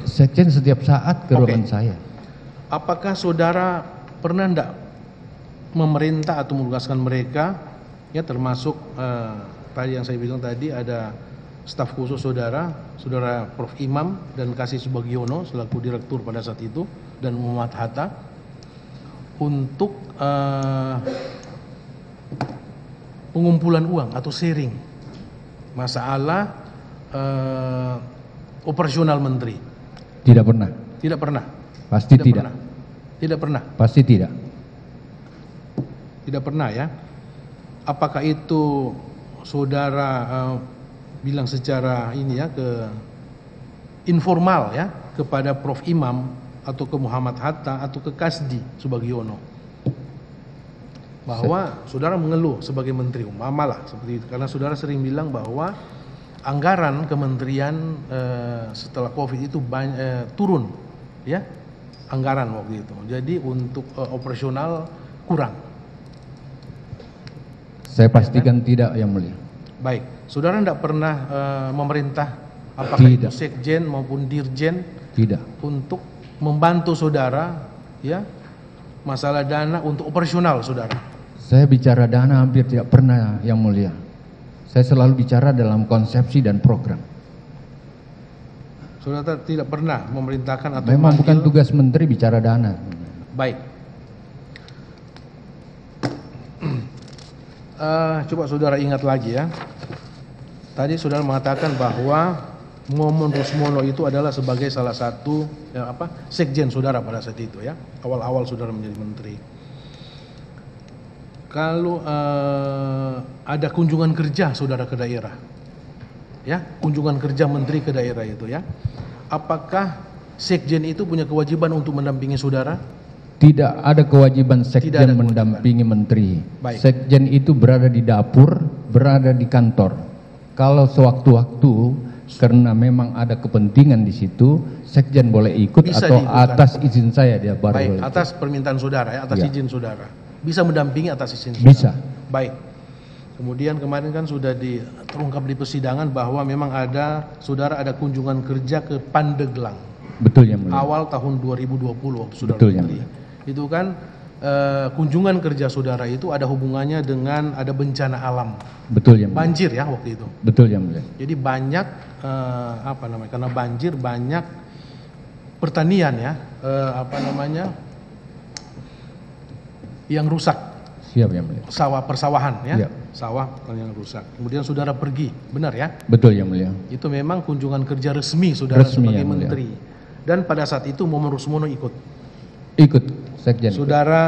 Speaker 2: Sekjen setiap saat ke ruangan saya.
Speaker 1: Apakah saudara pernah enggak memerintah atau menugaskan mereka ya, termasuk tadi yang saya bilang tadi ada staf khusus saudara Prof. Imam dan Kasih Subagiono selaku direktur pada saat itu, dan Muhammad Hatta untuk pengumpulan uang atau sharing masalah operasional menteri?
Speaker 2: Tidak pernah.
Speaker 1: Tidak pernah.
Speaker 2: Pasti tidak.
Speaker 1: Pernah. Tidak pernah.
Speaker 2: Pasti tidak.
Speaker 1: Tidak pernah ya. Apakah itu saudara bilang secara ini ya, ke informal ya, kepada Prof. Imam atau ke Muhammad Hatta atau ke Kasdi Subagiono, bahwa saudara mengeluh sebagai menteri umpamalah seperti itu, karena saudara sering bilang bahwa anggaran kementerian setelah Covid itu turun ya, anggaran waktu itu, jadi untuk operasional kurang.
Speaker 2: Saya pastikan tidak, Yang Mulia.
Speaker 1: Baik, saudara tidak pernah memerintah apakah itu sekjen maupun dirjen
Speaker 2: tidak
Speaker 1: untuk membantu saudara ya masalah dana untuk operasional saudara?
Speaker 2: Saya bicara dana hampir tidak pernah, Yang Mulia. Saya selalu bicara dalam konsepsi dan program.
Speaker 1: Saudara tidak pernah memerintahkan atau
Speaker 2: memang bukan tugas menteri bicara dana.
Speaker 1: Baik. Coba saudara ingat lagi ya. Tadi saudara mengatakan bahwa Momon Rusmono itu adalah sebagai salah satu sekjen saudara pada saat itu ya, awal-awal saudara menjadi menteri. Kalau ada kunjungan kerja saudara ke daerah, ya, kunjungan kerja menteri ke daerah itu ya, apakah sekjen itu punya kewajiban untuk mendampingi saudara?
Speaker 2: Tidak ada kewajiban sekjen mendampingi menteri.
Speaker 1: Baik.
Speaker 2: Sekjen itu berada di dapur, berada di kantor. Kalau sewaktu-waktu karena memang ada kepentingan di situ, sekjen boleh ikut bisa atau diikutkan atas izin saya dia baru.
Speaker 1: Baik, atas permintaan saudara ya, atas izin saudara. Bisa mendampingi atas izin saudara.
Speaker 2: Bisa.
Speaker 1: Baik. Kemudian kemarin kan sudah terungkap di persidangan bahwa memang saudara ada kunjungan kerja ke Pandeglang.
Speaker 2: Betul, Yang Mulia.
Speaker 1: Awal tahun 2020 waktu saudara
Speaker 2: betul, menteri.
Speaker 1: Itu kan kunjungan kerja saudara itu ada hubungannya dengan ada bencana alam.
Speaker 2: Betul, Yang Mulia.
Speaker 1: Banjir ya waktu itu.
Speaker 2: Betul, Yang Mulia.
Speaker 1: Jadi banyak karena banjir banyak pertanian ya, yang rusak.
Speaker 2: Siap, Yang Mulia.
Speaker 1: Sawah persawahan ya.
Speaker 2: Siap.
Speaker 1: Sawah yang rusak. Kemudian saudara pergi, benar ya?
Speaker 2: Betul, Yang Mulia.
Speaker 1: Itu memang kunjungan kerja resmi saudara sebagai
Speaker 2: Yang
Speaker 1: menteri. Dan pada saat itu Momon Rusmono ikut.
Speaker 2: Ikut, sekjen.
Speaker 1: Saudara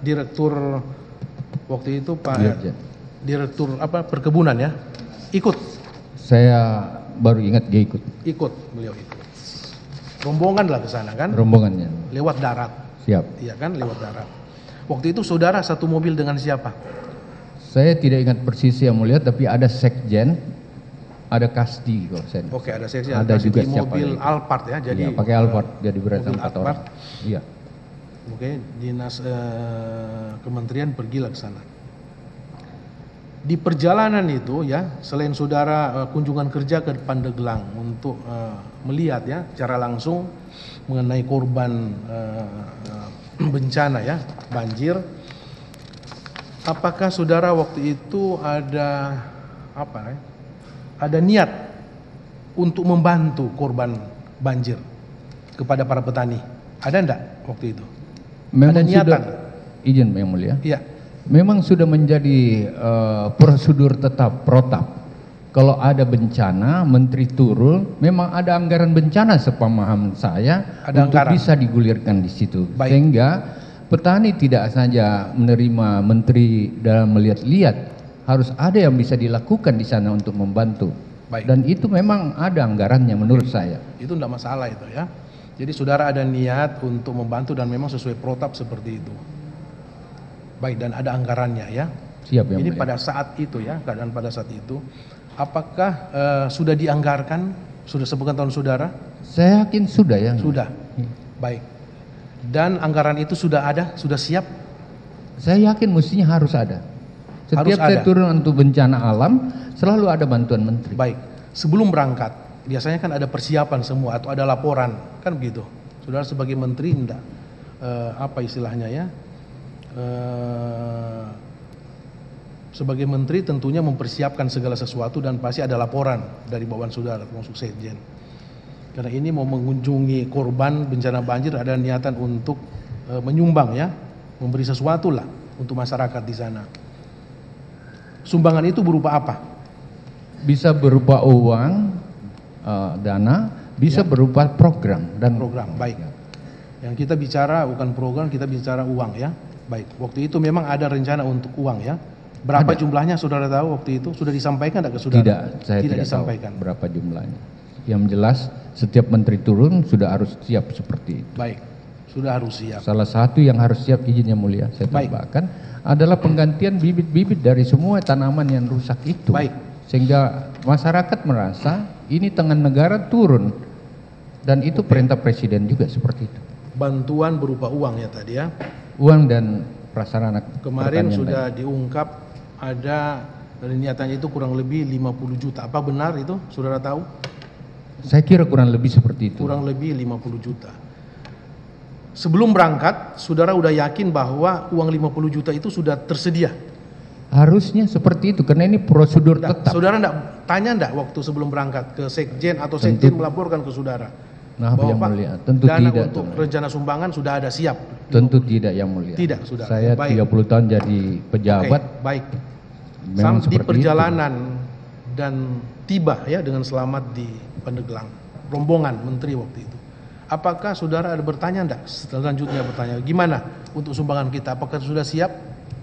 Speaker 1: direktur waktu itu Pak direktur perkebunan ya, ikut.
Speaker 2: Saya baru ingat dia ikut.
Speaker 1: Ikut, beliau ikut. Rombongan lah ke sana kan?
Speaker 2: Rombongannya.
Speaker 1: Lewat darat.
Speaker 2: Siap.
Speaker 1: Iya kan, lewat darat. Waktu itu saudara satu mobil dengan siapa?
Speaker 2: Saya tidak ingat persis, Yang Mulia, tapi ada sekjen, ada Kasdi kalau saya.
Speaker 1: Oke, ada sekjen.
Speaker 2: Ada juga
Speaker 1: di mobil Alphard ya, jadi.
Speaker 2: Iya, pakai Alphard, jadi bersama 4 orang. Iya.
Speaker 1: Oke, dinas kementerian pergilah ke sana. Di perjalanan itu ya, selain saudara kunjungan kerja ke Pandeglang untuk melihat ya secara langsung mengenai korban bencana ya, banjir, apakah saudara waktu itu ada niat untuk membantu korban banjir kepada para petani? Ada enggak waktu itu?
Speaker 2: Memang
Speaker 1: ada niatan?
Speaker 2: Izin, Yang Mulia.
Speaker 1: Iya.
Speaker 2: Memang sudah menjadi prosedur tetap protap. Kalau ada bencana, menteri turun, memang ada anggaran bencana sepemahaman saya ada untuk anggaran bisa digulirkan di situ. Baik. Sehingga petani tidak saja menerima menteri dalam melihat-lihat, harus ada yang bisa dilakukan di sana untuk membantu.
Speaker 1: Baik.
Speaker 2: Dan itu memang ada anggarannya menurut saya.
Speaker 1: Itu tidak masalah itu ya. Jadi saudara ada niat untuk membantu dan memang sesuai protap seperti itu. Baik, dan ada anggarannya ya.
Speaker 2: Siap yang
Speaker 1: Ini
Speaker 2: mulia.
Speaker 1: pada saat itu ya, keadaan pada saat itu. Apakah sudah dianggarkan, sudah sepengetahuan saudara?
Speaker 2: Saya yakin sudah ya.
Speaker 1: Sudah. Baik. Dan anggaran itu sudah ada, sudah siap?
Speaker 2: Saya yakin mestinya harus ada. Setiap
Speaker 1: Harus
Speaker 2: saya
Speaker 1: ada.
Speaker 2: turun untuk bencana alam, selalu ada bantuan menteri.
Speaker 1: Baik. Sebelum berangkat, biasanya kan ada persiapan semua atau ada laporan, kan begitu. Saudara sebagai menteri enggak apa istilahnya ya? Sebagai menteri tentunya mempersiapkan segala sesuatu dan pasti ada laporan dari bawahan saudara termasuk sekjen. Karena ini mau mengunjungi korban bencana banjir, ada niatan untuk menyumbang ya, memberi sesuatu lah untuk masyarakat di sana. Sumbangan itu berupa apa?
Speaker 2: Bisa berupa uang, dana, bisa berupa program dan
Speaker 1: Program, baik. Yang kita bicara bukan program, kita bicara uang ya. Baik, waktu itu memang ada rencana untuk uang ya. Berapa jumlahnya saudara tahu waktu itu? Sudah disampaikan tidak ke saudara?
Speaker 2: Tidak, saya tidak
Speaker 1: disampaikan.
Speaker 2: tahu berapa jumlahnya. Yang jelas setiap menteri turun sudah harus siap seperti itu.
Speaker 1: Baik, sudah harus siap.
Speaker 2: Salah satu yang harus siap, izin yang mulia saya
Speaker 1: Baik.
Speaker 2: tambahkan, adalah penggantian bibit-bibit dari semua tanaman yang rusak itu.
Speaker 1: Baik.
Speaker 2: Sehingga masyarakat merasa ini tangan negara turun. Dan itu perintah presiden juga seperti itu.
Speaker 1: Bantuan berupa uang ya tadi ya.
Speaker 2: Uang dan prasarana
Speaker 1: Kemarin
Speaker 2: pertanian
Speaker 1: sudah
Speaker 2: lain.
Speaker 1: diungkap ada dari niatannya itu kurang lebih 50 juta. Apa benar itu? Saudara tahu?
Speaker 2: Saya kira kurang lebih seperti itu.
Speaker 1: Kurang lebih 50 juta. Sebelum berangkat, saudara udah yakin bahwa uang 50 juta itu sudah tersedia?
Speaker 2: Harusnya seperti itu karena ini prosedur tetap.
Speaker 1: Saudara tanya enggak waktu sebelum berangkat ke sekjen atau sekjen melaporkan ke saudara?
Speaker 2: Nah,
Speaker 1: Bahwa
Speaker 2: yang
Speaker 1: Pak,
Speaker 2: mulia, tentu
Speaker 1: dana
Speaker 2: tidak.
Speaker 1: untuk rencana sumbangan sudah ada siap.
Speaker 2: Tentu tidak yang mulia.
Speaker 1: Tidak, saudara.
Speaker 2: Saya
Speaker 1: Baik.
Speaker 2: 30 tahun jadi pejabat.
Speaker 1: Oke, baik.
Speaker 2: Memang
Speaker 1: Di
Speaker 2: seperti
Speaker 1: perjalanan dan tiba ya dengan selamat di Pandeglang, rombongan menteri waktu itu. Apakah saudara ada bertanya enggak? Selanjutnya bertanya, gimana untuk sumbangan kita? Apakah sudah siap?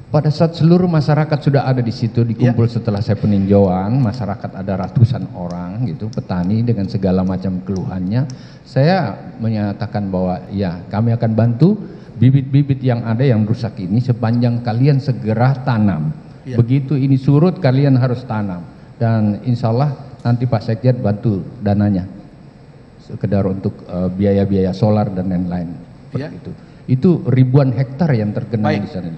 Speaker 2: Pada saat seluruh masyarakat sudah ada di situ dikumpul setelah saya peninjauan, masyarakat ada ratusan orang gitu, petani dengan segala macam keluhannya. Saya menyatakan bahwa ya kami akan bantu bibit-bibit yang ada yang rusak ini sepanjang kalian segera tanam.
Speaker 1: Ya.
Speaker 2: Begitu ini surut kalian harus tanam dan insya Allah nanti Pak Sekjen bantu dananya sekedar untuk biaya-biaya solar dan lain-lain.
Speaker 1: Ya.
Speaker 2: Itu ribuan hektar yang terkena di sana.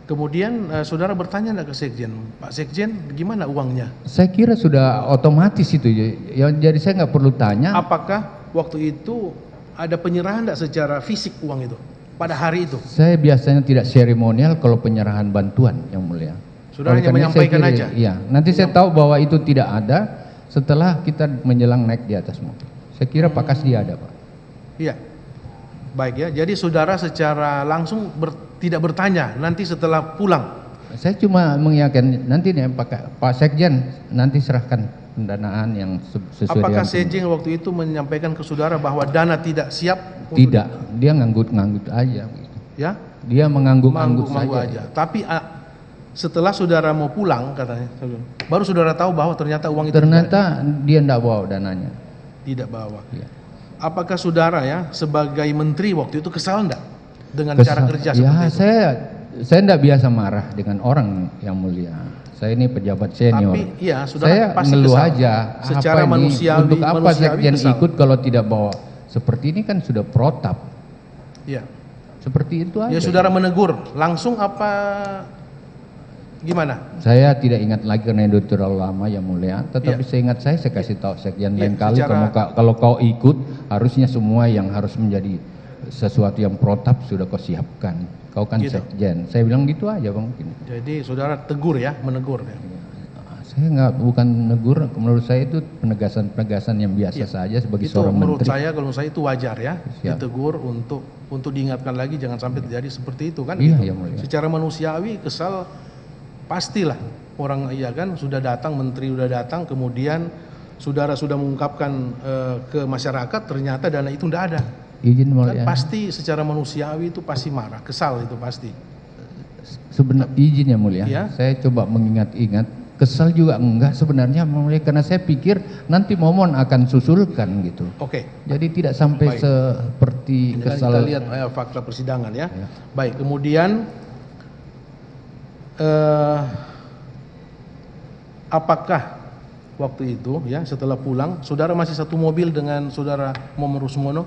Speaker 1: Kemudian saudara bertanya enggak ke sekjen, Pak Sekjen gimana uangnya?
Speaker 2: Saya kira sudah otomatis itu ya, jadi saya nggak perlu tanya.
Speaker 1: Apakah waktu itu ada penyerahan enggak secara fisik uang itu pada hari itu?
Speaker 2: Saya biasanya tidak seremonial kalau penyerahan bantuan yang mulia.
Speaker 1: Saudara hanya menyampaikan aja?
Speaker 2: Iya, nanti saya tahu bahwa itu tidak ada setelah kita menjelang naik di atas mobil. Saya kira Pak Kasdi ada Pak.
Speaker 1: Iya. Baik ya, jadi saudara secara langsung tidak bertanya nanti setelah pulang.
Speaker 2: Saya cuma mengiyakan nanti nih Pak Sekjen nanti serahkan pendanaan yang sesuai.
Speaker 1: Apakah
Speaker 2: dengan
Speaker 1: sekjen waktu itu menyampaikan ke saudara bahwa dana tidak siap?
Speaker 2: Tidak, dia nganggut-nganggut aja.
Speaker 1: Ya?
Speaker 2: Dia mengangguk-angguk
Speaker 1: saja. Tapi setelah saudara mau pulang katanya, baru saudara tahu bahwa ternyata uang itu
Speaker 2: ternyata dia tidak bawa dananya.
Speaker 1: Tidak bawa.
Speaker 2: Ya.
Speaker 1: Apakah saudara ya sebagai menteri waktu itu kesal enggak dengan cara kerja seperti
Speaker 2: ya,
Speaker 1: itu?
Speaker 2: Saya tidak biasa marah dengan orang yang mulia. Saya ini pejabat senior.
Speaker 1: Tapi iya, saudara
Speaker 2: saya
Speaker 1: pasti
Speaker 2: ngeluh
Speaker 1: kesal.
Speaker 2: aja.
Speaker 1: Secara
Speaker 2: apa ini,
Speaker 1: manusiawi,
Speaker 2: untuk apa sekjen
Speaker 1: kesal.
Speaker 2: ikut kalau tidak bawa? Seperti ini kan sudah protap.
Speaker 1: Iya.
Speaker 2: Seperti itu aja.
Speaker 1: Ya saudara menegur langsung apa gimana?
Speaker 2: Saya tidak ingat lagi karena itu terlalu lama yang mulia. Tetapi saya ingat saya kasih tahu sekjen lain kali kalau kau ikut harusnya semua yang harus menjadi sesuatu yang protap sudah kau siapkan. Kau kan sekjen. Saya bilang gitu aja Bang.
Speaker 1: Jadi saudara tegur ya, menegur ya.
Speaker 2: Saya bukan menegur, menurut saya itu penegasan yang biasa saja sebagai
Speaker 1: itu
Speaker 2: seorang
Speaker 1: menurut
Speaker 2: menteri.
Speaker 1: kalau saya itu wajar ya, ditegur untuk diingatkan lagi jangan sampai terjadi seperti itu kan.
Speaker 2: Iya,
Speaker 1: gitu.
Speaker 2: ya mulia.
Speaker 1: Secara manusiawi kesal pastilah orang iya kan sudah datang, menteri sudah datang, kemudian saudara sudah mengungkapkan ke masyarakat ternyata dana itu tidak ada.
Speaker 2: Izin
Speaker 1: Kan
Speaker 2: mulia.
Speaker 1: pasti secara manusiawi itu pasti marah, kesal itu pasti.
Speaker 2: Sebenarnya izin yang mulia,
Speaker 1: ya?
Speaker 2: Saya coba mengingat-ingat, kesal juga enggak sebenarnya mulia, karena saya pikir nanti Momon akan susulkan gitu.
Speaker 1: Oke.
Speaker 2: Jadi tidak sampai seperti
Speaker 1: ini
Speaker 2: kesal.
Speaker 1: Kan kita lihat fakta persidangan ya. Baik, kemudian apakah waktu itu ya setelah pulang saudara masih satu mobil dengan saudara Momon Rusmono?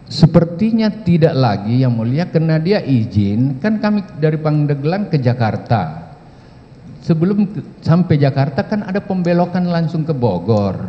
Speaker 2: Sepertinya tidak lagi yang mulia, karena dia izin, kan kami dari Pandeglang ke Jakarta. Sebelum sampai Jakarta kan ada pembelokan langsung ke Bogor.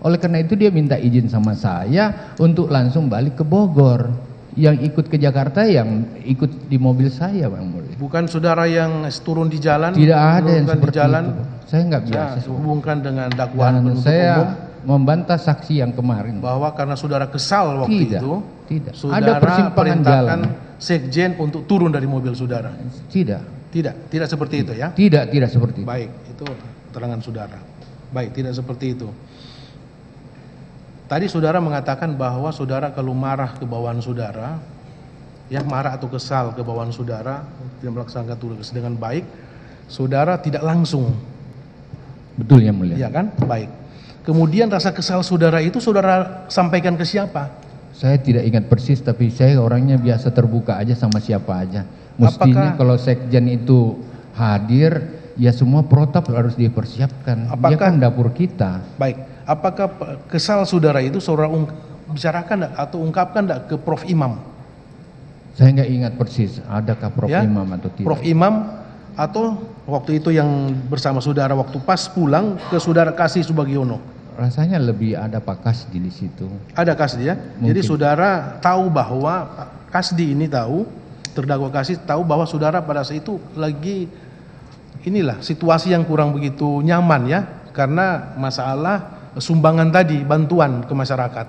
Speaker 2: Oleh karena itu dia minta izin sama saya untuk langsung balik ke Bogor. Yang ikut ke Jakarta yang ikut di mobil saya, Bang Mulia.
Speaker 1: Bukan saudara yang turun di jalan?
Speaker 2: Tidak ada yang seperti
Speaker 1: di jalan,
Speaker 2: itu. Saya nggak biasa.
Speaker 1: Hubungkan dengan dakwaan penuntut
Speaker 2: saya
Speaker 1: umum
Speaker 2: membantah saksi yang kemarin.
Speaker 1: Bahwa karena saudara kesal waktu itu,
Speaker 2: tidak.
Speaker 1: Saudara
Speaker 2: Ada persimpangan jalan.
Speaker 1: Sekjen untuk turun dari mobil saudara. Tidak seperti itu ya?
Speaker 2: Tidak seperti itu.
Speaker 1: Baik, itu keterangan saudara. Baik, tidak seperti itu. Tadi saudara mengatakan bahwa saudara kalau marah ke bawahan saudara, ya marah atau kesal ke bawahan saudara, tidak melaksanakan tugas dengan baik, saudara tidak langsung.
Speaker 2: Betul yang mulia.
Speaker 1: Iya kan? Baik. Kemudian rasa kesal saudara itu saudara sampaikan ke siapa?
Speaker 2: Saya tidak ingat persis, tapi saya orangnya biasa terbuka aja sama siapa aja. Mestinya kalau sekjen itu hadir, ya semua protap harus dipersiapkan. Dia kan dapur kita.
Speaker 1: Baik. Apakah kesal saudara itu saudara bicarakan atau ungkapkan ke Prof Imam?
Speaker 2: Saya nggak ingat persis. Adakah Prof Imam atau tidak?
Speaker 1: Prof Imam atau waktu itu yang bersama saudara waktu pas pulang ke saudara Kasdi Subagiono?
Speaker 2: Rasanya lebih ada Pak Kasdi di situ.
Speaker 1: Ada Kasdi ya. Mungkin. Jadi saudara tahu bahwa Kasdi ini tahu, terdakwa Kasdi tahu bahwa saudara pada saat itu lagi inilah situasi yang kurang begitu nyaman ya, karena masalah sumbangan tadi, bantuan ke masyarakat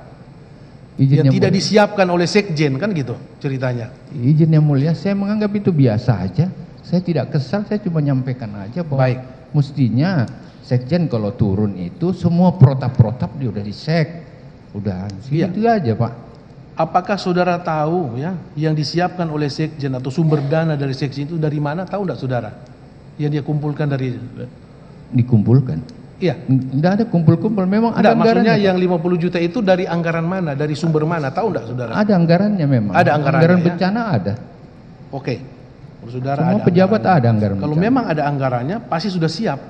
Speaker 1: yang tidak disiapkan oleh sekjen, kan gitu ceritanya.
Speaker 2: Izin yang mulia, saya menganggap itu biasa aja. Saya tidak kesal, saya cuma nyampaikan aja bahwa mestinya sekjen kalau turun itu semua protap-protap dia udah disek, udah itu aja Pak. Apakah saudara tahu ya yang disiapkan oleh sekjen atau sumber dana dari sekjen itu dari mana, tahu enggak saudara? Yang dia kumpulkan dari dikumpulkan. Iya, enggak ada kumpul-kumpul, memang ada anggarannya. Maksudnya yang 50 juta itu dari anggaran mana, dari sumber mana, tahu enggak saudara? Ada anggarannya memang. Ada anggarannya. Anggaran bencana ada. Oke. Saudara semua ada pejabat anggarannya. Ada anggaran. Kalau bencana memang ada anggarannya, pasti sudah siap.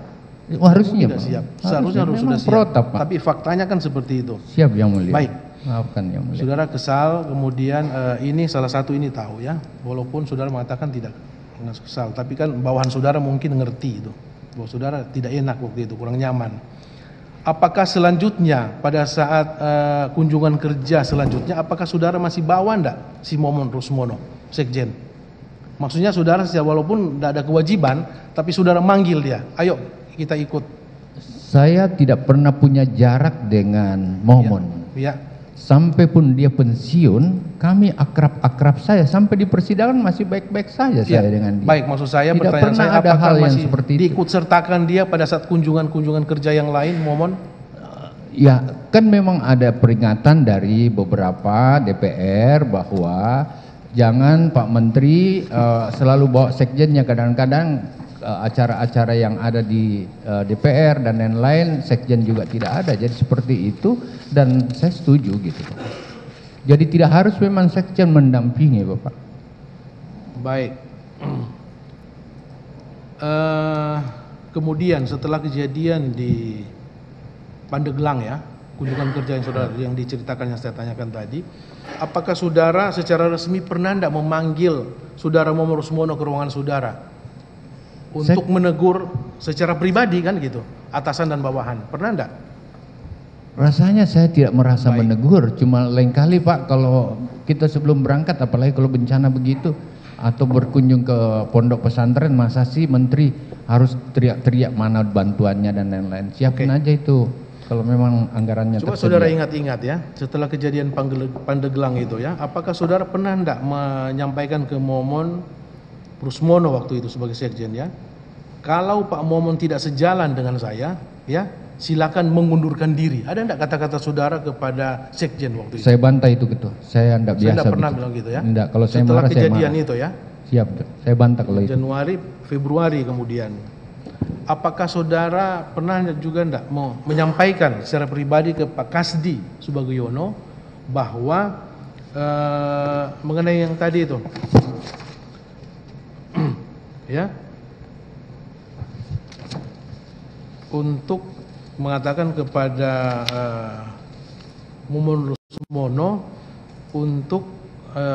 Speaker 2: Harusnya sudah siap. Seharusnya harus sudah siap. Protap, Pak. Tapi faktanya kan seperti itu. Siap yang mulia. Baik. Maafkan yang mulia. Saudara kesal, kemudian ini salah satu ini tahu ya, walaupun saudara mengatakan tidak kesal, tapi kan bawahan saudara mungkin ngerti itu. Bahwa saudara tidak enak waktu itu, kurang nyaman. Apakah selanjutnya pada saat kunjungan kerja selanjutnya, apakah saudara masih bawa enggak si Momon Rusmono, sekjen? Maksudnya saudara walaupun tidak ada kewajiban, tapi saudara manggil dia, ayo kita ikut. Saya tidak pernah punya jarak dengan Momon. Ya. Sampai pun dia pensiun, kami akrab-akrab saya, sampai di persidangan masih baik-baik saja saya dengan dia. Baik, maksud saya tidak pertanyaan saya, ada hal yang seperti itu diikut sertakan dia pada saat kunjungan kerja yang lain, Momon? Ya, kan memang ada peringatan dari beberapa DPR bahwa jangan Pak Menteri selalu bawa sekjennya, kadang-kadang acara-acara yang ada di DPR dan lain-lain sekjen juga tidak ada, jadi seperti itu, dan saya setuju gitu. Jadi tidak harus memang sekjen mendampingi Bapak. Baik. Kemudian setelah kejadian di Pandeglang ya, kunjungan kerja yang saudara yang diceritakan yang saya tanyakan tadi, apakah saudara secara resmi pernah tidak memanggil saudara Momon Rusmono ke ruangan saudara untuk menegur secara pribadi kan gitu, atasan dan bawahan, pernah enggak? Rasanya saya tidak merasa menegur, cuma lain kali Pak kalau kita sebelum berangkat, apalagi kalau bencana begitu, atau berkunjung ke pondok pesantren, masa sih menteri harus teriak-teriak mana bantuannya dan lain-lain, siapin aja itu kalau memang anggarannya tersedia. Coba saudara ingat-ingat ya, setelah kejadian Pandeglang itu ya, apakah saudara pernah enggak menyampaikan ke Momon Rusmono waktu itu sebagai sekjen ya, kalau Pak Momon tidak sejalan dengan saya ya, silakan mengundurkan diri. Ada enggak kata-kata saudara kepada sekjen waktu itu? Saya bantah itu gitu. Saya enggak biasa. Saya enggak pernah bilang gitu ya. Enggak, kalau saya setelah marah, kejadian saya marah. Itu ya. Siap, saya bantah kalau itu.
Speaker 1: Januari, Februari kemudian. Apakah saudara pernah juga enggak mau menyampaikan secara pribadi ke Pak Kasdi Subagiono bahwa mengenai yang tadi itu, ya, untuk mengatakan kepada Momon Rusmono untuk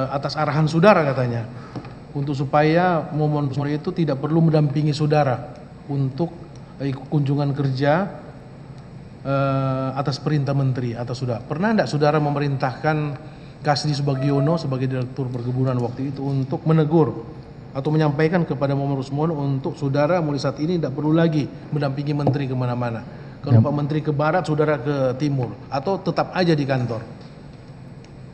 Speaker 1: atas arahan saudara katanya, untuk supaya Momon Rusmono itu tidak perlu mendampingi saudara untuk ikut kunjungan kerja atas perintah menteri atau sudah pernah tidak saudara memerintahkan Kasdi Subagiono sebagai Direktur Perkebunan waktu itu untuk menegur atau menyampaikan kepada Momon Rusmono untuk saudara mulai saat ini tidak perlu lagi mendampingi menteri kemana-mana, kalau Pak Menteri ke barat saudara ke timur, atau tetap aja di kantor?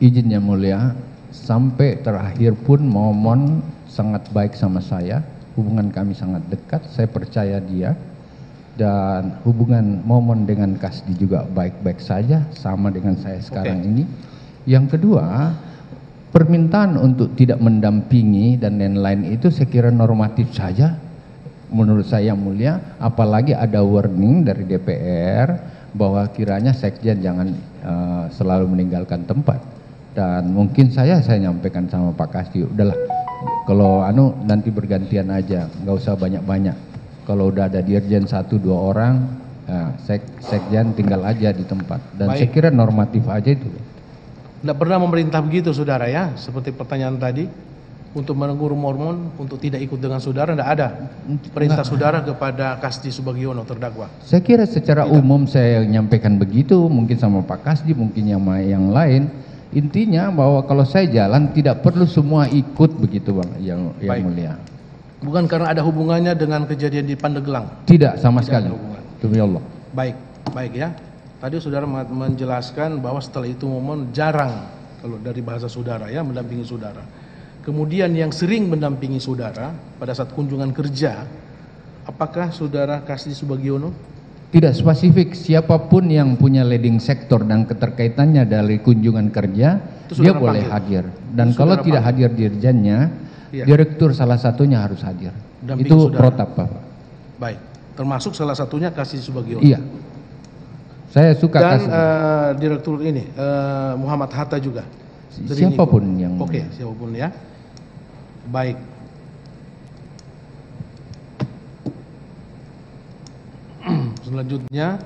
Speaker 2: Izin yang mulia, sampai terakhir pun Momon sangat baik sama saya, hubungan kami sangat dekat, saya percaya dia, dan hubungan Momon dengan Kasdi juga baik-baik saja, sama dengan saya sekarang ini. Yang kedua, permintaan untuk tidak mendampingi dan lain-lain itu saya kira normatif saja menurut saya yang mulia, apalagi ada warning dari DPR bahwa kiranya sekjen jangan selalu meninggalkan tempat. Dan mungkin saya nyampaikan sama Pak Kasdi, udahlah kalau nanti bergantian aja, nggak usah banyak-banyak. Kalau udah ada dirjen 1-2 orang, sekjen tinggal aja di tempat. Dan saya kira normatif aja itu.
Speaker 1: Tidak pernah memerintah begitu saudara ya, seperti pertanyaan tadi, untuk menegur Momon untuk tidak ikut dengan saudara, tidak ada perintah saudara kepada Kasdi Subagiono terdakwa?
Speaker 2: Saya kira secara umum saya menyampaikan begitu, mungkin sama Pak Kasdi, mungkin yang lain. Intinya bahwa kalau saya jalan tidak perlu semua ikut begitu Bang, yang mulia.
Speaker 1: Bukan karena ada hubungannya dengan kejadian di Pandeglang?
Speaker 2: Tidak sama sekali. Demi Allah.
Speaker 1: Baik ya. Tadi saudara menjelaskan bahwa setelah itu Momon jarang, kalau dari bahasa saudara ya, mendampingi saudara. Kemudian yang sering mendampingi saudara pada saat kunjungan kerja, apakah saudara Kasdi Subagiono?
Speaker 2: Tidak spesifik, siapapun yang punya leading sektor dan keterkaitannya dari kunjungan kerja, dia boleh hadir. Dan kalau tidak hadir dirjennya, direktur salah satunya harus hadir. Itu protap Bapak.
Speaker 1: Baik, termasuk salah satunya Kasdi Subagiono.
Speaker 2: Iya. Saya suka
Speaker 1: dan direktur ini Muhammad Hatta juga.
Speaker 2: Siapapun yang.
Speaker 1: Oke, siapapun ya. Baik. Selanjutnya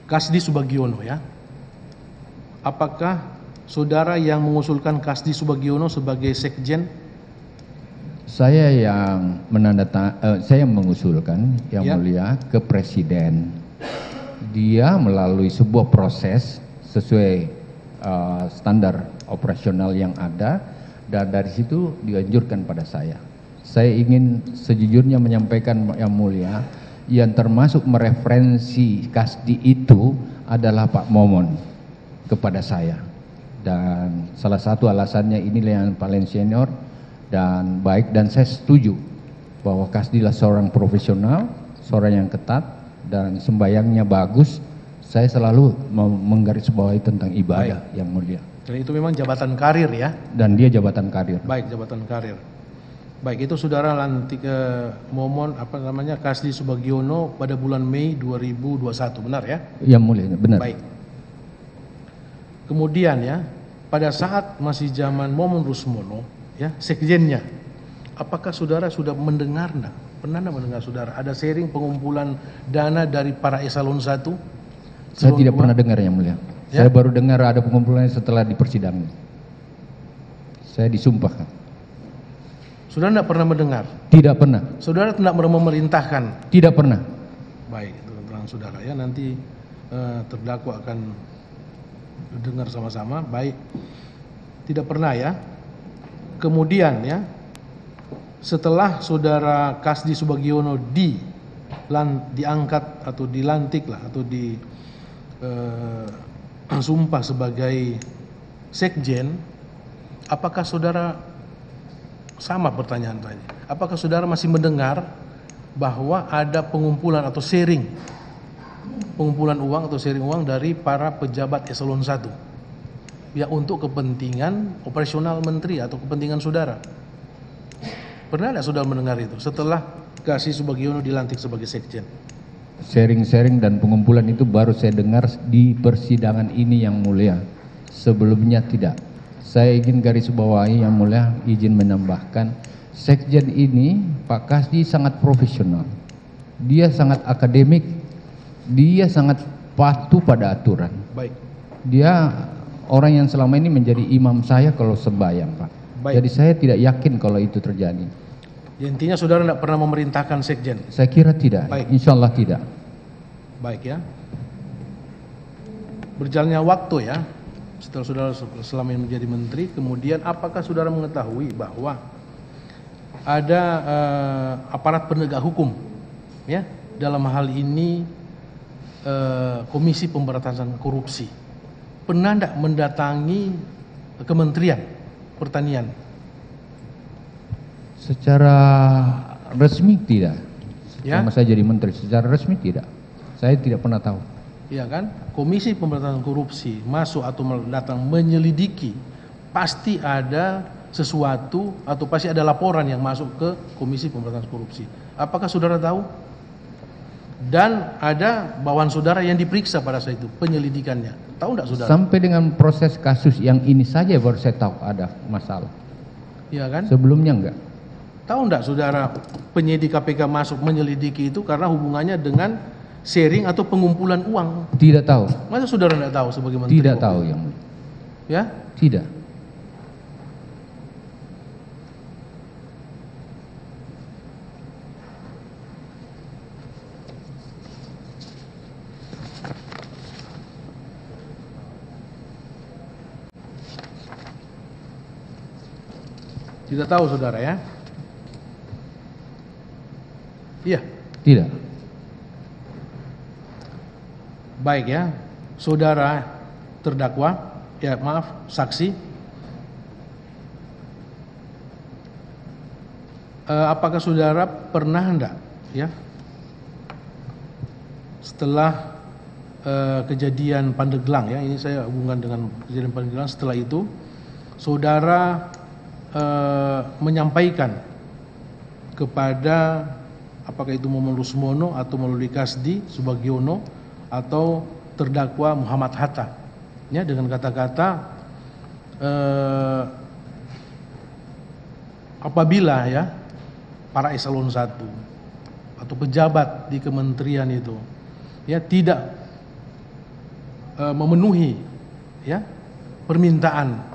Speaker 1: Kasdi Subagiono ya. Apakah saudara yang mengusulkan Kasdi Subagiono sebagai sekjen?
Speaker 2: Saya yang saya mengusulkan yang mulia ke Presiden. Dia melalui sebuah proses sesuai standar operasional yang ada, dan dari situ dianjurkan pada saya. Saya ingin sejujurnya menyampaikan yang mulia, yang termasuk mereferensi Kasdi itu adalah Pak Momon kepada saya. Dan salah satu alasannya inilah yang paling senior dan baik, dan saya setuju bahwa Kasdi adalah seorang profesional, seorang yang ketat dan sembayangnya bagus. Saya selalu menggarisbawahi tentang ibadah yang mulia.
Speaker 1: Dan itu memang jabatan karir ya?
Speaker 2: Dan dia jabatan karir.
Speaker 1: Baik, jabatan karir. Baik, itu saudara lantik Momon Kasdi Subagiono pada bulan Mei 2021, benar ya?
Speaker 2: Yang mulia, benar.
Speaker 1: Baik. Kemudian ya, pada saat masih zaman Momon Rusmono, ya, sekjennya, apakah saudara sudah mendengar enggak? Pernah enggak mendengar saudara ada sharing pengumpulan dana dari para eselon 1?
Speaker 2: Saya tidak pernah dengar yang mulia. Ya? Saya baru dengar ada pengumpulannya setelah di persidangan. Saya disumpahkan.
Speaker 1: Saudara tidak pernah mendengar?
Speaker 2: Tidak pernah.
Speaker 1: Saudara tidak pernah memerintahkan?
Speaker 2: Tidak pernah.
Speaker 1: Baik, itu terang saudara ya, nanti terdakwa akan dengar sama-sama. Baik, tidak pernah ya. Kemudian ya, setelah saudara Kasdi Subagiono diangkat atau dilantik lah, atau disumpah sebagai sekjen, apakah saudara, sama pertanyaan tadi, apakah saudara masih mendengar bahwa ada pengumpulan atau sharing, pengumpulan uang atau sharing uang dari para pejabat eselon 1? ya untuk kepentingan operasional menteri atau kepentingan saudara. Pernah tidak saudara mendengar itu setelah Kasih Subagiono dilantik sebagai sekjen?
Speaker 2: Sharing-sharing dan pengumpulan itu baru saya dengar di persidangan ini yang mulia. Sebelumnya tidak. Saya ingin garis bawahi yang mulia, izin menambahkan, sekjen ini Pak Kasdi sangat profesional. Dia sangat akademik, dia sangat patuh pada aturan.
Speaker 1: Baik.
Speaker 2: Dia orang yang selama ini menjadi imam saya kalau sembahyang, Pak. Baik. Jadi saya tidak yakin kalau itu terjadi.
Speaker 1: Ya, intinya saudara tidak pernah memerintahkan sekjen?
Speaker 2: Saya kira tidak. Baik. Insya Allah tidak.
Speaker 1: Baik ya. Berjalannya waktu ya, setelah saudara selama ini menjadi menteri, kemudian apakah saudara mengetahui bahwa ada aparat penegak hukum, ya, dalam hal ini Komisi Pemberantasan Korupsi, pernah tidak mendatangi Kementerian Pertanian?
Speaker 2: Secara resmi tidak.
Speaker 1: Ya?
Speaker 2: Selama saya jadi menteri, secara resmi tidak. Saya tidak pernah tahu.
Speaker 1: Iya kan? Komisi Pemberantasan Korupsi masuk atau datang menyelidiki, pasti ada sesuatu atau pasti ada laporan yang masuk ke Komisi Pemberantasan Korupsi. Apakah saudara tahu? Dan ada bawahan saudara yang diperiksa pada saat itu, penyelidikannya. Tahu enggak saudara?
Speaker 2: Sampai dengan proses kasus yang ini saja baru saya tahu ada masalah.
Speaker 1: Iya kan?
Speaker 2: Sebelumnya enggak.
Speaker 1: Tahu enggak saudara, penyidik KPK masuk menyelidiki itu karena hubungannya dengan sharing atau pengumpulan uang?
Speaker 2: Tidak tahu.
Speaker 1: Masa saudara enggak tahu sebagai menteri?
Speaker 2: Tidak tahu yang mulia.
Speaker 1: Ya?
Speaker 2: Tidak.
Speaker 1: Tidak tahu saudara ya? Iya.
Speaker 2: Tidak.
Speaker 1: Baik ya, saudara terdakwa, ya maaf, saksi. Apakah saudara pernah enggak ya, setelah kejadian Pandeglang ya, ini saya hubungkan dengan kejadian Pandeglang, setelah itu saudara menyampaikan kepada apakah itu Momen Rusmono atau melalui Kasdi Subagiono atau terdakwa Muhammad Hatta ya, dengan kata-kata apabila ya para eselon 1 atau pejabat di kementerian itu ya tidak memenuhi ya permintaan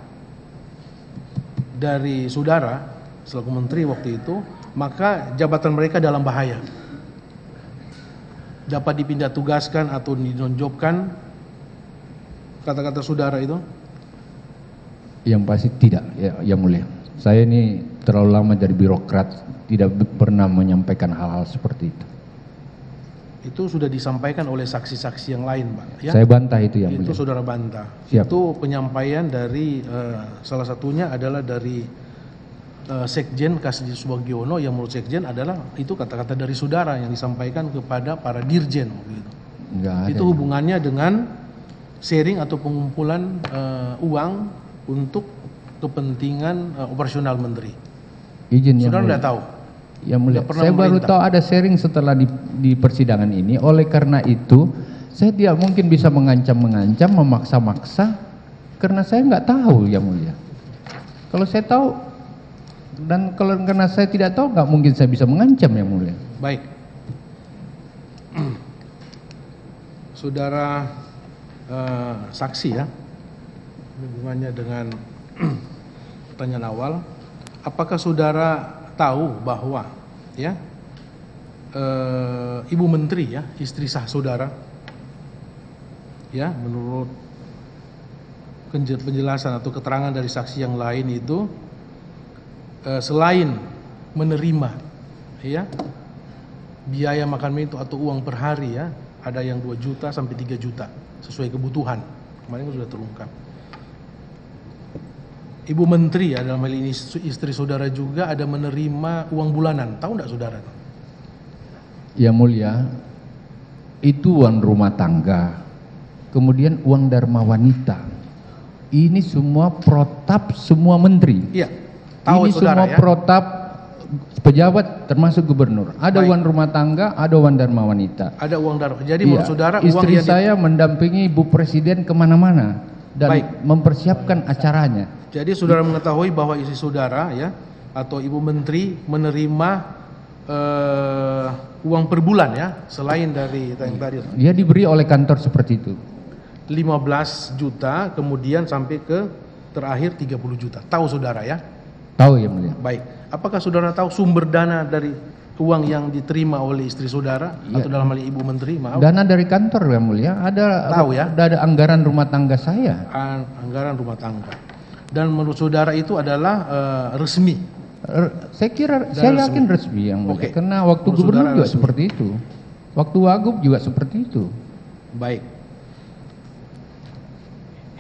Speaker 1: dari saudara selaku menteri waktu itu, maka jabatan mereka dalam bahaya, dapat dipindah tugaskan atau dinonjobkan. Kata-kata saudara itu?
Speaker 2: Yang pasti tidak ya, yang mulia. Saya ini terlalu lama jadi birokrat, tidak pernah menyampaikan hal-hal seperti itu.
Speaker 1: Itu sudah disampaikan oleh saksi-saksi yang lain, Pak. Ya?
Speaker 2: Saya bantah itu yang
Speaker 1: mulia. Itu saudara bantah. Siap. Itu penyampaian dari salah satunya adalah dari Sekjen Kasdi Subagiono, yang menurut Sekjen adalah itu kata-kata dari saudara yang disampaikan kepada para dirjen. Gitu. Itu hubungannya dengan sharing atau pengumpulan uang untuk kepentingan operasional menteri.
Speaker 2: Izin
Speaker 1: saudara tidak tahu?
Speaker 2: Ya mulia, saya baru tahu ada sharing setelah di persidangan ini. Oleh karena itu, saya tidak mungkin bisa mengancam-mengancam, memaksa-maksa, karena saya nggak tahu yang mulia. Kalau saya tahu, dan kalau karena saya tidak tahu, nggak mungkin saya bisa mengancam yang mulia.
Speaker 1: Baik, saudara saksi ya, hubungannya dengan pertanyaan awal, apakah saudara tahu bahwa ya Ibu Menteri ya, istri sah saudara ya, menurut penjelasan atau keterangan dari saksi yang lain itu selain menerima ya biaya makan minum atau uang per hari ya, ada yang 2 juta sampai 3 juta sesuai kebutuhan, kemarin sudah terungkap. Ibu Menteri ya, dalam hal ini istri saudara juga ada menerima uang bulanan, tahu enggak saudara?
Speaker 2: Ya mulia, itu uang rumah tangga, kemudian uang dharma wanita. ini semua protap semua menteri.
Speaker 1: Iya. Tahu
Speaker 2: ini
Speaker 1: saudara,
Speaker 2: semua
Speaker 1: ya?
Speaker 2: protap pejabat termasuk gubernur. Ada uang rumah tangga, ada uang dharma wanita.
Speaker 1: Ada uang dharma. Jadi menurut saudara
Speaker 2: istri
Speaker 1: uang
Speaker 2: saya mendampingi Ibu Presiden kemana-mana dan mempersiapkan acaranya.
Speaker 1: Jadi saudara mengetahui bahwa istri saudara ya atau Ibu Menteri menerima uang per bulan ya selain dari yang tadi.
Speaker 2: Dia diberi oleh kantor seperti itu.
Speaker 1: 15 juta kemudian sampai ke terakhir 30 juta. Tahu saudara ya?
Speaker 2: Tahu ya mulia.
Speaker 1: Baik. Apakah saudara tahu sumber dana dari uang yang diterima oleh istri saudara atau dalam hal ini Ibu Menteri? Maaf.
Speaker 2: Dana dari kantor ya mulia. Ada
Speaker 1: tahu ya?
Speaker 2: Ada anggaran rumah tangga saya.
Speaker 1: Anggaran rumah tangga. Dan menurut saudara itu adalah resmi.
Speaker 2: Saya kira, saya yakin resmi yang mulia. Karena waktu gubernur juga seperti itu. Waktu wagub juga seperti itu.
Speaker 1: Baik.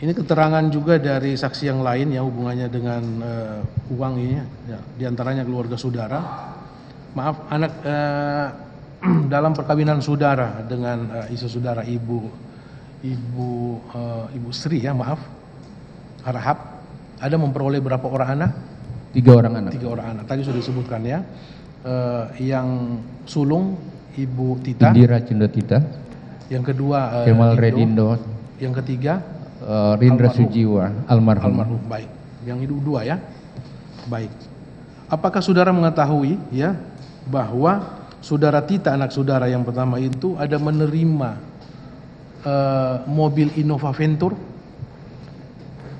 Speaker 1: Ini keterangan juga dari saksi yang lain yang hubungannya dengan uang ini, ya, diantaranya keluarga saudara. Maaf, anak dalam perkawinan saudara dengan istri saudara Ibu Sri ya, maaf, Harahap, ada memperoleh berapa orang anak?
Speaker 2: 3 orang anak.
Speaker 1: 3 orang anak. Tadi sudah disebutkan ya. Yang sulung Ibu Tita.
Speaker 2: Indira Cindotita.
Speaker 1: Yang kedua
Speaker 2: Kemal Redindo.
Speaker 1: Yang ketiga
Speaker 2: Rindra Sujiwa, almarhum.
Speaker 1: Baik. Yang itu 2 ya. Baik. Apakah saudara mengetahui ya bahwa saudara Tita anak saudara yang pertama itu ada menerima mobil Innova Venture?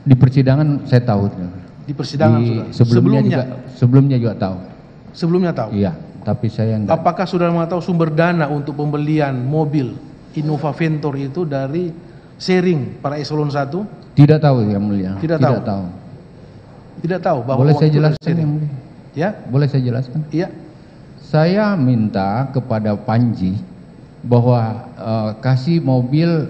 Speaker 2: Di persidangan saya tahu.
Speaker 1: Di persidangan
Speaker 2: sebelumnya juga tahu.
Speaker 1: Sebelumnya tahu?
Speaker 2: Iya, tapi saya enggak.
Speaker 1: Apakah saudara mengetahui sumber dana untuk pembelian mobil Innova Venture itu dari sharing para eselon 1?
Speaker 2: Tidak tahu yang mulia.
Speaker 1: Tidak tahu. Tidak tahu bahwa
Speaker 2: boleh saya jelaskan yang mulia?
Speaker 1: Ya?
Speaker 2: Boleh saya jelaskan?
Speaker 1: Iya.
Speaker 2: Saya minta kepada Panji bahwa kasih mobil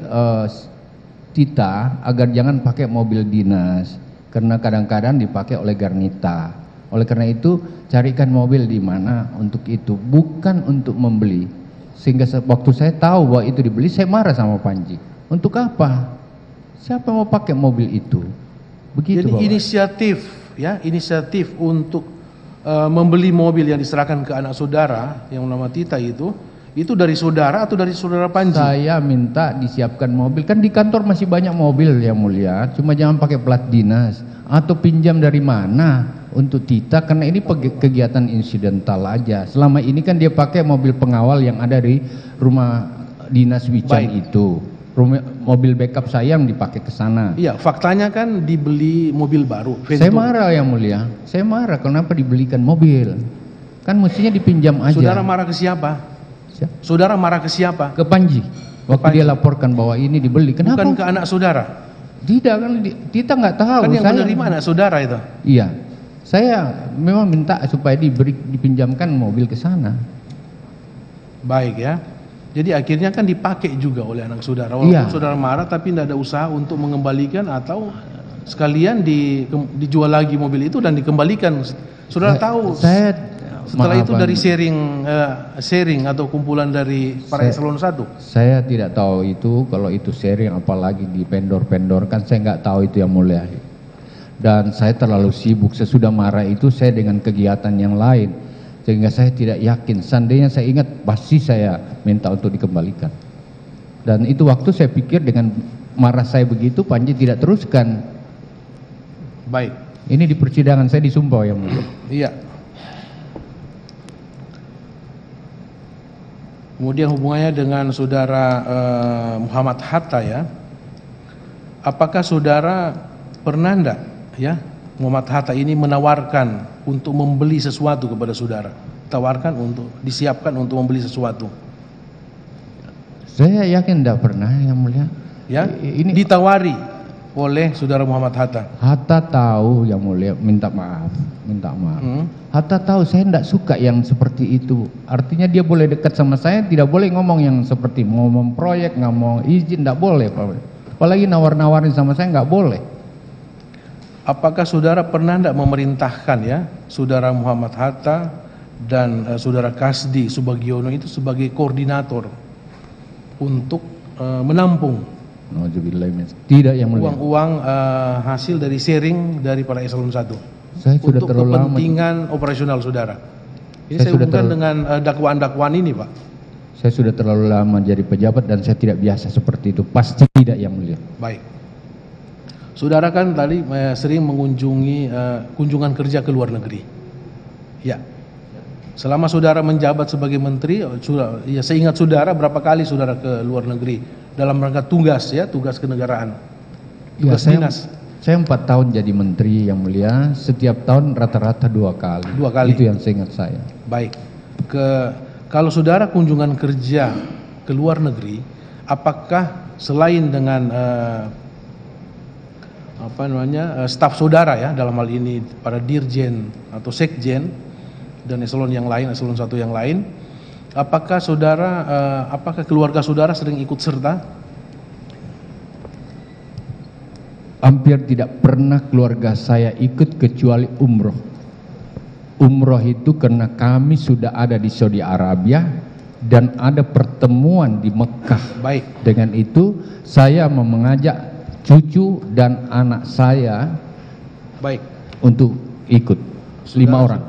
Speaker 2: Tita agar jangan pakai mobil dinas karena kadang-kadang dipakai oleh Garnita. Oleh karena itu carikan mobil di mana untuk itu, bukan untuk membeli. Sehingga waktu saya tahu bahwa itu dibeli, saya marah sama Panji. Untuk apa? Siapa mau pakai mobil itu? Begitu.
Speaker 1: Jadi inisiatif untuk membeli mobil yang diserahkan ke anak saudara yang nama Tita itu dari saudara atau dari saudara Panji? Saya
Speaker 2: minta disiapkan mobil, kan di kantor masih banyak mobil yang mulia, cuma jangan pakai plat dinas atau pinjam dari mana untuk Tita, karena ini kegiatan insidental aja. Selama ini kan dia pakai mobil pengawal yang ada di rumah dinas Wican itu. Mobil backup saya yang dipakai ke sana.
Speaker 1: Iya, faktanya kan dibeli mobil baru. Venture.
Speaker 2: Saya marah yang mulia. Saya marah kenapa dibelikan mobil. Kan mestinya dipinjam aja.
Speaker 1: Saudara marah ke siapa? Saudara marah ke siapa?
Speaker 2: Ke Panji. Waktu dia laporkan bahwa ini dibeli. Kenapa?
Speaker 1: Bukan ke anak saudara.
Speaker 2: Tidak kan, kita nggak tahu.
Speaker 1: Kan yang menerima anak saudara itu.
Speaker 2: Iya. Saya memang minta supaya dipinjamkan mobil ke sana.
Speaker 1: Baik ya. Jadi akhirnya kan dipakai juga oleh anak saudara. Walaupun saudara marah tapi tidak ada usaha untuk mengembalikan atau sekalian dijual lagi mobil itu dan dikembalikan. Saudara tahu setelah itu dari sharing atau kumpulan dari para eselon 1?
Speaker 2: Saya tidak tahu itu, kalau itu sharing apalagi di pendor-pendor, kan saya nggak tahu itu yang mulia. Dan saya terlalu sibuk, sesudah marah itu saya dengan kegiatan yang lain. Sehingga saya tidak yakin, seandainya saya ingat pasti saya minta untuk dikembalikan. Dan itu waktu saya pikir dengan marah saya begitu, Panji tidak teruskan.
Speaker 1: Baik.
Speaker 2: Ini di persidangan saya disumpah yang mulia.
Speaker 1: Iya. Kemudian hubungannya dengan saudara Muhammad Hatta ya. Apakah saudara pernah enggak ya Muhammad Hatta ini menawarkan untuk membeli sesuatu kepada saudara? Tawarkan untuk disiapkan untuk membeli sesuatu.
Speaker 2: Saya yakin tidak pernah yang mulia.
Speaker 1: Ya, ini ditawari oleh saudara Muhammad Hatta. Hatta
Speaker 2: tahu yang mulia, minta maaf. Hatta tahu saya tidak suka yang seperti itu. Artinya dia boleh dekat sama saya, tidak boleh ngomong yang seperti ngomong proyek, ngomong izin, tidak boleh. Apalagi nawar-nawarin sama saya nggak boleh.
Speaker 1: Apakah saudara pernah tidak memerintahkan ya saudara Muhammad Hatta dan saudara Kasdi Subagiono itu sebagai koordinator untuk menampung
Speaker 2: Tidak yang mulia.
Speaker 1: Uang-uang hasil dari sharing dari para eselon 1.
Speaker 2: Saya sudah
Speaker 1: untuk
Speaker 2: terlalu lama.
Speaker 1: kepentingan operasional saudara. Ini saya hubungkan dengan dakwaan-dakwaan ini, Pak.
Speaker 2: Saya sudah terlalu lama jadi pejabat dan saya tidak biasa seperti itu. Pasti tidak yang mulia.
Speaker 1: Baik. Saudara kan tadi sering mengunjungi kunjungan kerja ke luar negeri. Ya. Selama saudara menjabat sebagai menteri, ya saya ingat saudara berapa kali saudara ke luar negeri dalam rangka tugas ya, tugas kenegaraan. Tugas dinas.
Speaker 2: Saya 4 tahun jadi menteri yang mulia, setiap tahun rata-rata 2 kali.
Speaker 1: 2 kali.
Speaker 2: Itu yang saya ingat saya.
Speaker 1: Baik. Kalau saudara kunjungan kerja ke luar negeri, apakah selain dengan staf saudara ya, dalam hal ini para dirjen atau sekjen dan eselon yang lain, eselon 1 yang lain, apakah keluarga saudara sering ikut serta?
Speaker 2: Hampir tidak pernah keluarga saya ikut kecuali umroh. Umroh itu karena kami sudah ada di Saudi Arabia dan ada pertemuan di Mekah.
Speaker 1: Baik.
Speaker 2: Dengan itu saya mau mengajak cucu dan anak saya
Speaker 1: baik
Speaker 2: untuk ikut.
Speaker 1: Saudara,
Speaker 2: 5 orang.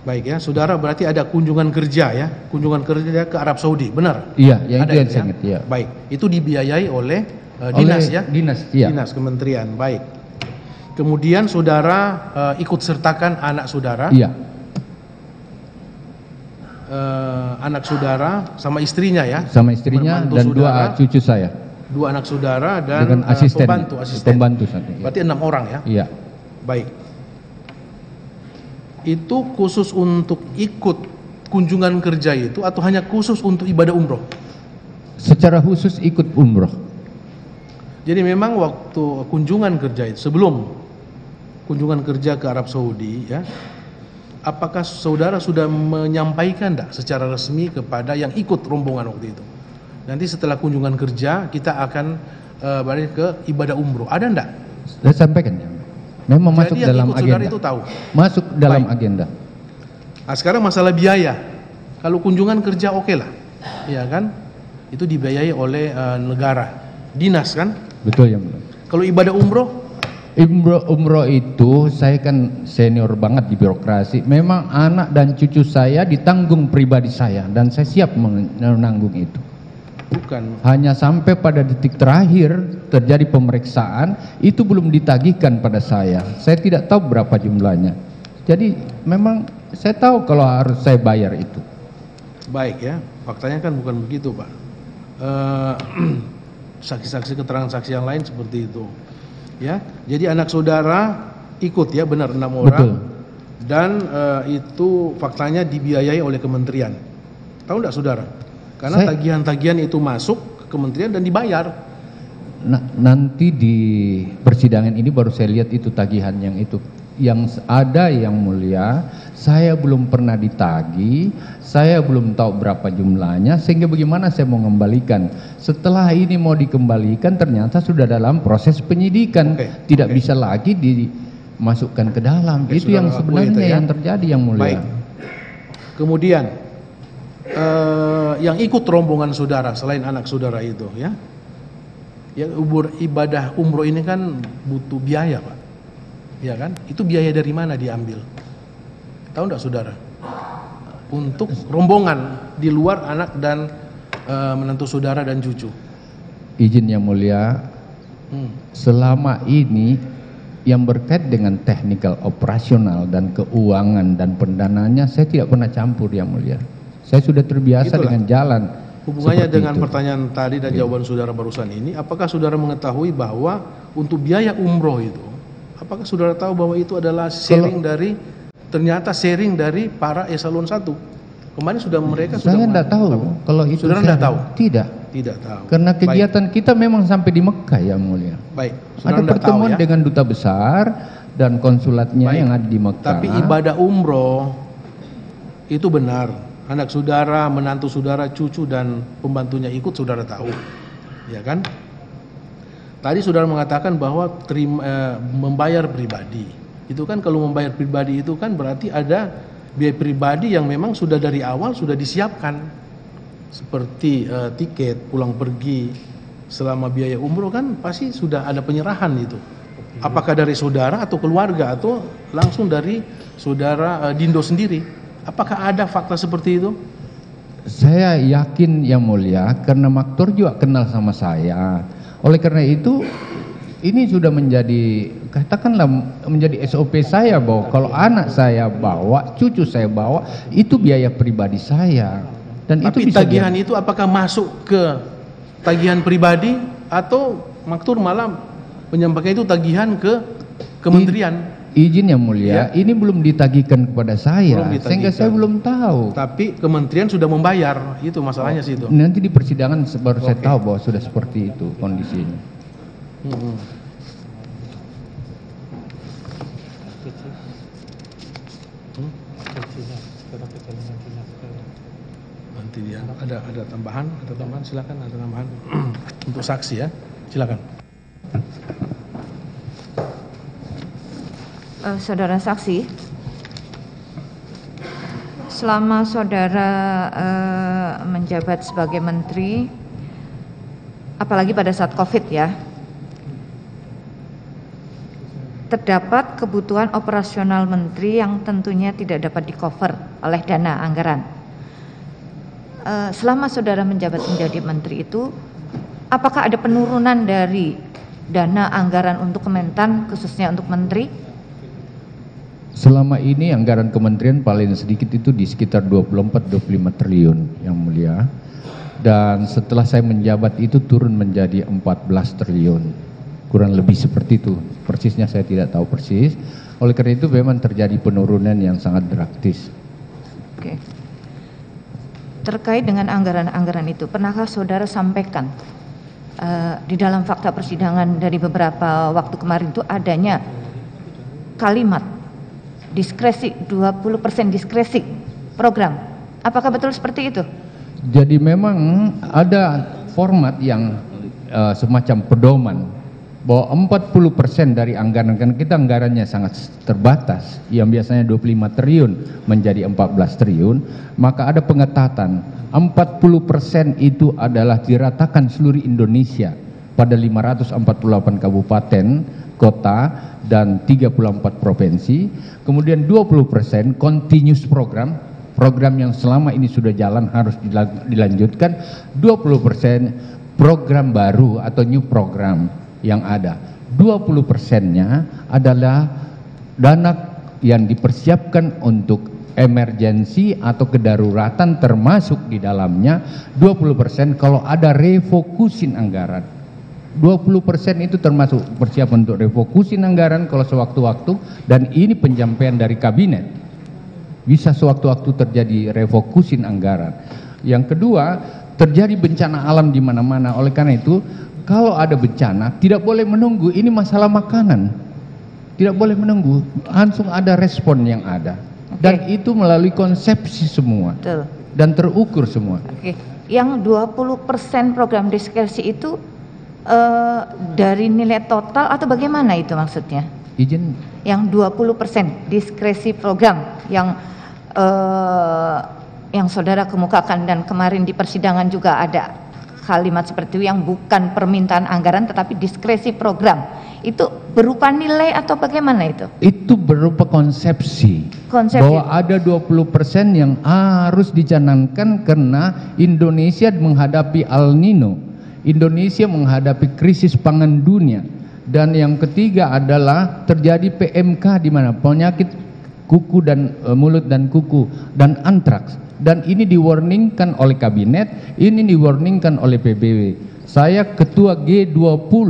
Speaker 1: Baik ya, saudara berarti ada kunjungan kerja ya, kunjungan kerja ke Arab Saudi, benar?
Speaker 2: Iya, yang
Speaker 1: ada
Speaker 2: itu yang saya ingat, ya.
Speaker 1: Baik, itu dibiayai oleh dinas ya?
Speaker 2: Dinas, iya.
Speaker 1: Dinas kementerian, baik. Kemudian saudara ikut sertakan anak saudara?
Speaker 2: Iya.
Speaker 1: Anak saudara sama istrinya ya?
Speaker 2: Sama istrinya dan saudara, 2 cucu saya.
Speaker 1: 2 anak saudara dan
Speaker 2: dengan asisten.
Speaker 1: Pembantu
Speaker 2: satu. Ya.
Speaker 1: Berarti 6 orang ya?
Speaker 2: Iya.
Speaker 1: Baik. Itu khusus untuk ikut kunjungan kerja itu atau hanya khusus untuk ibadah umroh?
Speaker 2: Secara khusus ikut umroh.
Speaker 1: Jadi memang waktu kunjungan kerja itu, sebelum kunjungan kerja ke Arab Saudi ya, apakah saudara sudah menyampaikan enggak secara resmi kepada yang ikut rombongan waktu itu? Nanti setelah kunjungan kerja kita akan balik ke ibadah umroh. Ada enggak?
Speaker 2: Saya sampaikan ya. Memang
Speaker 1: jadi
Speaker 2: masuk dalam agenda.
Speaker 1: Itu tahu.
Speaker 2: Masuk dalam agenda.
Speaker 1: Nah, sekarang masalah biaya. Kalau kunjungan kerja oke lah, ya kan? Itu dibiayai oleh negara, dinas kan?
Speaker 2: Betul ya, betul.
Speaker 1: Kalau ibadah umroh?
Speaker 2: Umroh itu saya kan senior banget di birokrasi. Memang anak dan cucu saya ditanggung pribadi saya dan saya siap menanggung itu.
Speaker 1: Bukan.
Speaker 2: Hanya sampai pada detik terakhir terjadi pemeriksaan itu belum ditagihkan pada saya. Saya tidak tahu berapa jumlahnya. Jadi memang saya tahu kalau harus saya bayar itu.
Speaker 1: Baik ya, faktanya kan bukan begitu Pak. Saksi-saksi keterangan saksi yang lain seperti itu. Ya, jadi anak saudara ikut ya, benar 6 orang.
Speaker 2: Betul.
Speaker 1: Dan itu faktanya dibiayai oleh kementerian. Tahu enggak saudara? Karena tagihan-tagihan itu masuk ke kementerian dan dibayar.
Speaker 2: Nah, nanti di persidangan ini baru saya lihat itu tagihan yang itu. Yang ada yang mulia, saya belum pernah ditagih, saya belum tahu berapa jumlahnya, sehingga bagaimana saya mau mengembalikan. Setelah ini mau dikembalikan ternyata sudah dalam proses penyidikan, tidak bisa lagi dimasukkan ke dalam. Itu yang sebenarnya yang terjadi yang mulia.
Speaker 1: Baik. Kemudian yang ikut rombongan saudara selain anak saudara itu ya, yang ibadah umroh ini kan butuh biaya Pak, ya kan? Itu biaya dari mana diambil? Tahu enggak saudara? Untuk rombongan di luar anak dan menantu saudara dan cucu.
Speaker 2: Izin yang mulia, selama ini yang berkait dengan teknikal operasional dan keuangan dan pendanaannya saya tidak pernah campur yang mulia. Saya sudah terbiasa dengan jalan.
Speaker 1: Hubungannya dengan pertanyaan tadi dan jawaban saudara barusan ini, apakah saudara mengetahui bahwa untuk biaya umroh itu, apakah saudara tahu bahwa itu adalah sharing ternyata sharing dari para eselon 1? Kemarin sudah mereka sudah.
Speaker 2: Saya tidak tahu kalau itu.
Speaker 1: Saudara tidak tahu? Tidak tahu.
Speaker 2: Karena kegiatan kita memang sampai di Mekah yang mulia.
Speaker 1: Baik.
Speaker 2: Ada pertemuan dengan duta besar dan konsulatnya yang ada di Mekah.
Speaker 1: Tapi ibadah umroh itu benar. Anak saudara, menantu saudara, cucu dan pembantunya ikut, saudara tahu, ya kan? Tadi saudara mengatakan bahwa membayar pribadi. Itu kan kalau membayar pribadi itu kan berarti ada biaya pribadi yang memang sudah dari awal sudah disiapkan, seperti tiket pulang pergi, selama biaya umroh kan pasti sudah ada penyerahan itu. Apakah dari saudara atau keluarga atau langsung dari saudara Dindo sendiri? Apakah ada fakta seperti itu?
Speaker 2: Saya yakin yang mulia karena Maktur juga kenal sama saya. Oleh karena itu ini sudah menjadi, katakanlah menjadi SOP saya bahwa kalau anak saya bawa, cucu saya bawa, itu biaya pribadi saya. Dan
Speaker 1: tapi itu tagihan itu apakah masuk ke tagihan pribadi atau Maktur malah menyampaikan itu tagihan ke kementerian?
Speaker 2: Izin yang mulia, ini belum ditagihkan kepada saya, sehingga saya belum tahu.
Speaker 1: Tapi kementerian sudah membayar, itu masalahnya sih itu.
Speaker 2: Nanti di persidangan baru saya tahu bahwa sudah seperti itu kondisinya.
Speaker 1: Nanti dia ada tambahan, silakan ada tambahan untuk saksi ya, silakan.
Speaker 3: Saudara saksi, selama saudara menjabat sebagai menteri, apalagi pada saat COVID ya, terdapat kebutuhan operasional menteri yang tentunya tidak dapat di-cover oleh dana anggaran. Selama saudara menjabat menjadi menteri itu, apakah ada penurunan dari dana anggaran untuk Kementan, khususnya untuk menteri?
Speaker 2: Selama ini anggaran kementerian paling sedikit itu di sekitar 24-25 triliun yang mulia. Dan setelah saya menjabat itu turun menjadi 14 triliun. Kurang lebih seperti itu. Persisnya saya tidak tahu persis. Oleh karena itu memang terjadi penurunan yang sangat drastis.
Speaker 3: Oke. Terkait dengan anggaran-anggaran itu, pernahkah saudara sampaikan di dalam fakta persidangan dari beberapa waktu kemarin itu adanya kalimat diskresi, 20% diskresi program. Apakah betul seperti itu?
Speaker 2: Jadi memang ada format yang semacam pedoman bahwa 40% dari anggaran, kan kita anggarannya sangat terbatas, yang biasanya 25 triliun menjadi 14 triliun, maka ada pengetatan 40% itu adalah diratakan seluruh Indonesia pada 548 kabupaten kota dan 34 provinsi. Kemudian 20% continuous program yang selama ini sudah jalan harus dilanjutkan. 20% program baru atau new program yang ada. 20%-nya adalah dana yang dipersiapkan untuk emergensi atau kedaruratan, termasuk di dalamnya 20% kalau ada refokusin anggaran. 20% itu termasuk persiapan untuk refokusin anggaran kalau sewaktu-waktu, dan ini penyampaian dari kabinet. Bisa sewaktu-waktu terjadi refokusin anggaran. Yang kedua, terjadi bencana alam di mana-mana. Oleh karena itu, kalau ada bencana tidak boleh menunggu, ini masalah makanan. Tidak boleh menunggu, langsung ada respon yang ada. Dan itu melalui konsepsi semua.
Speaker 3: Betul.
Speaker 2: Dan terukur semua.
Speaker 3: Oke. Yang 20% program diskresi itu dari nilai total atau bagaimana itu maksudnya?
Speaker 2: Izin.
Speaker 3: Yang 20% diskresi program yang saudara kemukakan dan kemarin di persidangan juga ada kalimat seperti itu, yang bukan permintaan anggaran tetapi diskresi program, itu berupa nilai atau bagaimana itu? Itu
Speaker 2: berupa konsepsi. Bahwa ada 20% yang harus dicanangkan karena Indonesia menghadapi El Nino. Indonesia menghadapi krisis pangan dunia, dan yang ketiga adalah terjadi PMK di mana penyakit kuku dan mulut dan kuku dan antraks, dan ini diwarningkan oleh kabinet, ini diwarningkan oleh PBB. Saya ketua G20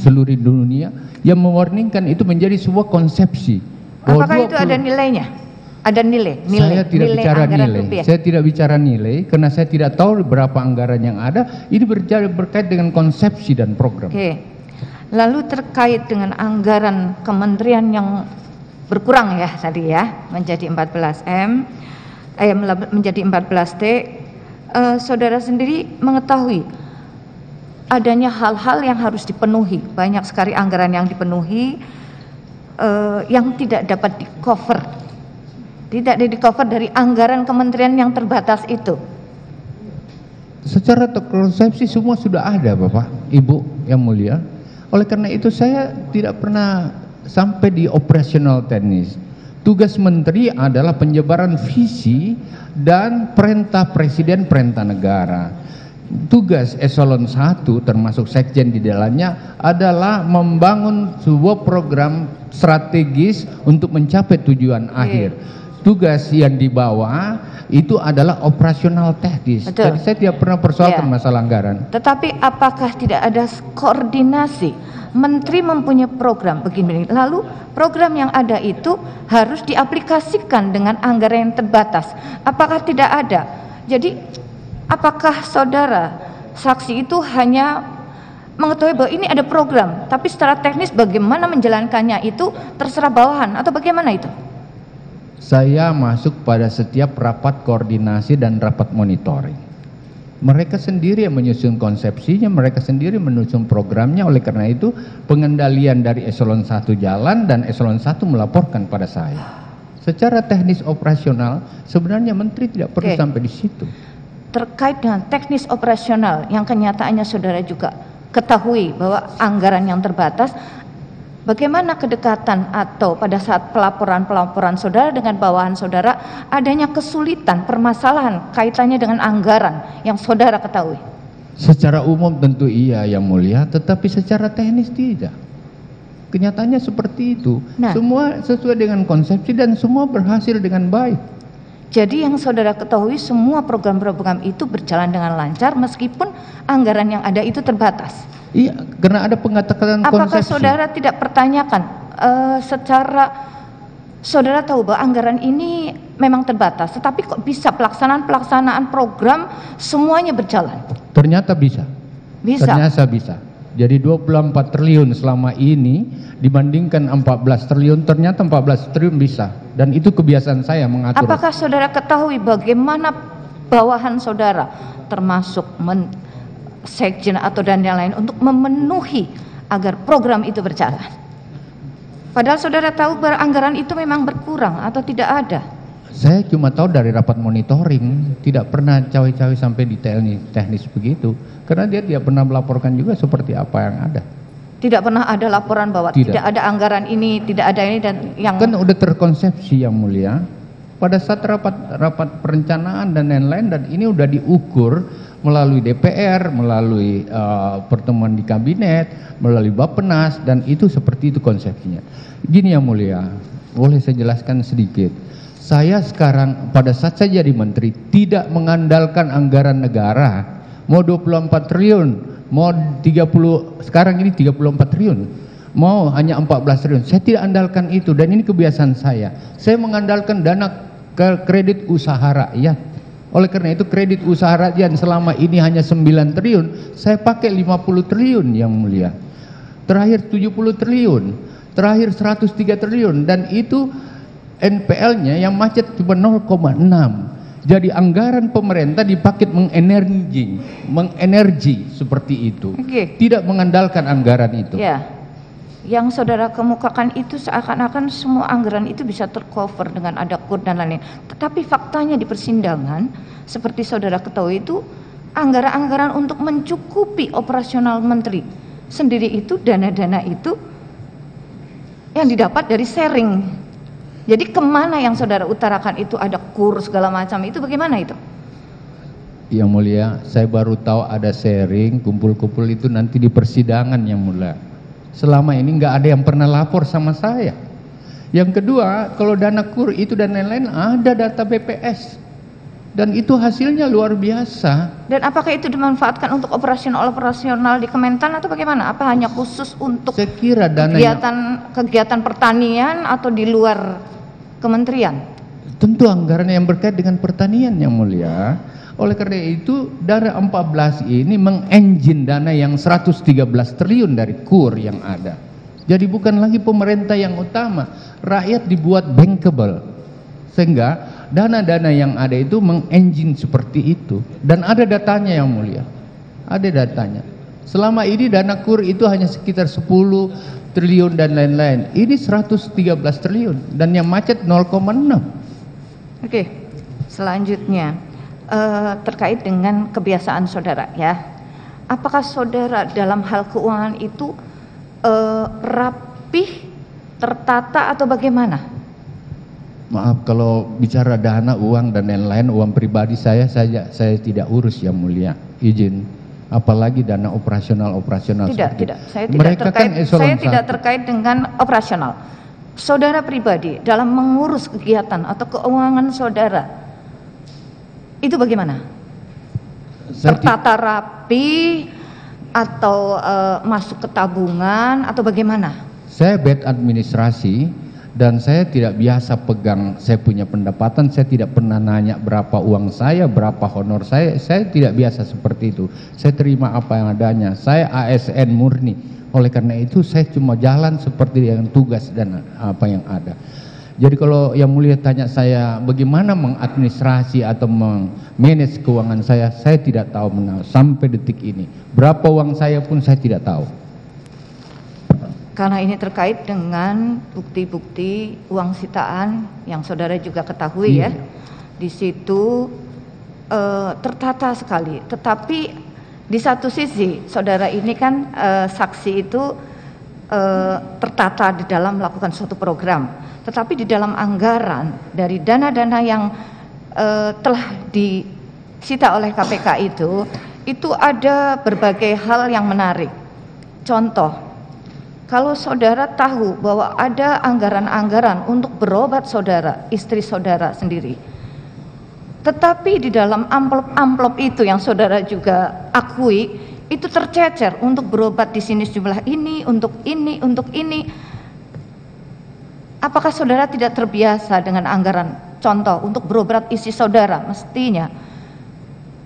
Speaker 2: seluruh dunia yang mewarningkan itu menjadi sebuah konsepsi.
Speaker 3: Apakah itu ada nilainya? Ada nilai?
Speaker 2: Saya tidak bicara nilai. Saya tidak bicara nilai karena saya tidak tahu berapa anggaran yang ada. Ini berkait dengan konsepsi dan program.
Speaker 3: Oke. Lalu terkait dengan anggaran kementerian yang berkurang ya tadi ya, menjadi 14M, menjadi 14T, saudara sendiri mengetahui adanya hal-hal yang harus dipenuhi, banyak sekali anggaran yang dipenuhi yang tidak dapat di-cover. Tidak di-cover dari anggaran kementerian yang terbatas itu.
Speaker 2: Secara konsepsi semua sudah ada, Bapak, Ibu yang mulia. Oleh karena itu saya tidak pernah sampai di operasional teknis. Tugas menteri adalah penyebaran visi dan perintah presiden, perintah negara. Tugas eselon 1 termasuk sekjen di dalamnya adalah membangun sebuah program strategis untuk mencapai tujuan akhir. Tugas yang dibawa itu adalah operasional teknis.
Speaker 3: Betul.
Speaker 2: Jadi saya tidak pernah persoalkan masalah anggaran.
Speaker 3: Tetapi apakah tidak ada koordinasi? Menteri mempunyai program begini, lalu program yang ada itu harus diaplikasikan dengan anggaran yang terbatas. Apakah tidak ada? Jadi apakah saudara saksi itu hanya mengetahui bahwa ini ada program, tapi secara teknis bagaimana menjalankannya itu terserah bawahan atau bagaimana itu?
Speaker 2: Saya masuk pada setiap rapat koordinasi dan rapat monitoring. Mereka sendiri yang menyusun konsepsinya, mereka sendiri menyusun programnya. Oleh karena itu pengendalian dari eselon 1 jalan dan eselon 1 melaporkan pada saya. Secara teknis operasional sebenarnya menteri tidak perlu sampai di situ.
Speaker 3: Terkait dengan teknis operasional yang kenyataannya saudara juga ketahui bahwa anggaran yang terbatas, bagaimana kedekatan atau pada saat pelaporan saudara dengan bawahan saudara adanya kesulitan, permasalahan kaitannya dengan anggaran yang saudara ketahui?
Speaker 2: Secara umum tentu iya yang mulia, tetapi secara teknis tidak. Kenyataannya seperti itu. Semua sesuai dengan konsepsi dan semua berhasil dengan baik.
Speaker 3: Jadi yang saudara ketahui semua program-program itu berjalan dengan lancar meskipun anggaran yang ada itu terbatas.
Speaker 2: Iya, karena ada pengetahuan konsepsi.
Speaker 3: Apakah saudara tidak pertanyakan secara saudara tahu bahwa anggaran ini memang terbatas, tetapi kok bisa pelaksanaan program semuanya berjalan?
Speaker 2: Ternyata bisa. Ternyata bisa. Jadi 24 triliun selama ini dibandingkan 14 triliun, ternyata 14 triliun bisa. Dan itu kebiasaan saya mengatur.
Speaker 3: Apakah saudara ketahui bagaimana bawahan saudara termasuk sekjen atau dan yang lain untuk memenuhi agar program itu berjalan? Padahal saudara tahu bahwa anggaran itu memang berkurang atau tidak ada.
Speaker 2: Saya cuma tahu dari rapat monitoring, tidak pernah cawe-cawe sampai detail teknis begitu. Karena dia tidak pernah melaporkan juga seperti apa yang ada.
Speaker 3: Tidak pernah ada laporan bahwa tidak ada anggaran ini, tidak ada ini dan yang
Speaker 2: kan udah terkonsepsi yang mulia. Pada saat rapat perencanaan dan lain-lain, dan ini udah diukur melalui DPR, melalui pertemuan di kabinet, melalui Bappenas, dan itu seperti itu konsepsinya. Gini yang mulia, boleh saya jelaskan sedikit. Saya sekarang pada saat saya jadi menteri tidak mengandalkan anggaran negara. Mau 24 triliun, mau 30, sekarang ini 34 triliun. Mau hanya 14 triliun. Saya tidak andalkan itu dan ini kebiasaan saya. Saya mengandalkan dana kredit usaha rakyat. Oleh karena itu kredit usaha rakyat selama ini hanya 9 triliun, saya pakai 50 triliun yang mulia. Terakhir 70 triliun, terakhir 103 triliun dan itu NPL-nya yang macet cuma 0,6. Jadi anggaran pemerintah dipakai mengenergi seperti itu. Tidak mengandalkan anggaran itu.
Speaker 3: Ya. Yang saudara kemukakan itu seakan-akan semua anggaran itu bisa tercover dengan ada kur dan lain-lain. Tetapi faktanya di persidangan seperti saudara ketahui itu anggaran-anggaran untuk mencukupi operasional menteri sendiri itu dana-dana itu yang didapat dari sharing. Jadi kemana yang saudara utarakan itu ada kur segala macam itu bagaimana itu?
Speaker 2: Yang mulia, saya baru tahu ada sharing, kumpul-kumpul itu nanti di persidangan yang mulia. Selama ini nggak ada yang pernah lapor sama saya. Yang kedua, kalau dana kur itu dan lain-lain ada data BPS. Dan itu hasilnya luar biasa.
Speaker 3: Dan apakah itu dimanfaatkan untuk operasional di Kementan atau bagaimana? Apa hanya khusus untuk
Speaker 2: saya kira
Speaker 3: kegiatan pertanian atau di luar kementerian?
Speaker 2: Tentu anggaran yang berkait dengan pertanian yang mulia. Oleh karena itu dari 14 ini mengenjin dana yang 113 triliun dari kur yang ada. Jadi bukan lagi pemerintah yang utama, rakyat dibuat bankable. Sehingga dana-dana yang ada itu mengenjin seperti itu. Dan ada datanya yang mulia. Ada datanya. Selama ini dana kur itu hanya sekitar 10 triliun dan lain-lain. Ini 113 triliun dan yang macet 0,6.
Speaker 3: Oke, selanjutnya terkait dengan kebiasaan saudara ya. Apakah saudara dalam hal keuangan itu rapih, tertata atau bagaimana?
Speaker 2: Maaf, kalau bicara dana, uang dan lain-lain, uang pribadi saya tidak urus, Yang Mulia. Izin. Apalagi dana operasional.
Speaker 3: Tidak. Saya tidak terkait dengan operasional. Saudara pribadi dalam mengurus kegiatan atau keuangan saudara itu bagaimana? Tertata rapi atau masuk ke tabungan atau bagaimana?
Speaker 2: Saya bad administrasi dan saya tidak biasa pegang saya punya pendapatan. Saya tidak pernah nanya berapa uang saya, berapa honor saya tidak biasa seperti itu. Saya terima apa yang adanya. Saya ASN murni. Oleh karena itu saya cuma jalan seperti yang tugas dan apa yang ada. Jadi kalau Yang Mulia tanya saya bagaimana mengadministrasi atau memanage keuangan saya tidak tahu sampai detik ini. Berapa uang saya pun saya tidak tahu.
Speaker 3: Karena ini terkait dengan bukti-bukti uang sitaan yang saudara juga ketahui ya. Di situ tertata sekali. Tetapi di satu sisi saudara ini kan saksi itu tertata di dalam melakukan suatu program. Tetapi di dalam anggaran dari dana-dana yang telah disita oleh KPK itu ada berbagai hal yang menarik. Contoh, kalau saudara tahu bahwa ada anggaran-anggaran untuk berobat saudara, istri saudara sendiri, tetapi di dalam amplop-amplop itu yang saudara juga akui, itu tercecer untuk berobat di sini sejumlah ini, untuk ini, untuk ini. Apakah saudara tidak terbiasa dengan anggaran? Contoh, untuk berobat istri saudara, mestinya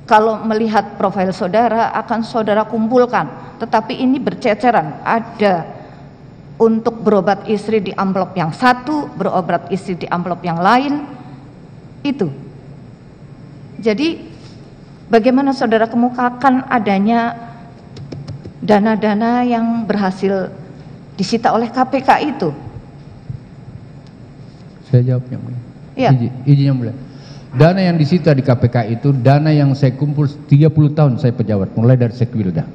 Speaker 3: kalau melihat profil saudara akan saudara kumpulkan. Tetapi ini berceceran, ada untuk berobat istri di amplop yang satu, berobat istri di amplop yang lain, itu. Jadi bagaimana saudara kemukakan adanya dana-dana yang berhasil disita oleh KPK itu?
Speaker 2: Saya jawab, Yang Mulia.
Speaker 3: Ya.
Speaker 2: Izin Yang Mulia. Dana yang disita di KPK itu dana yang saya kumpul 30 tahun saya pejabat, mulai dari Sekwilda.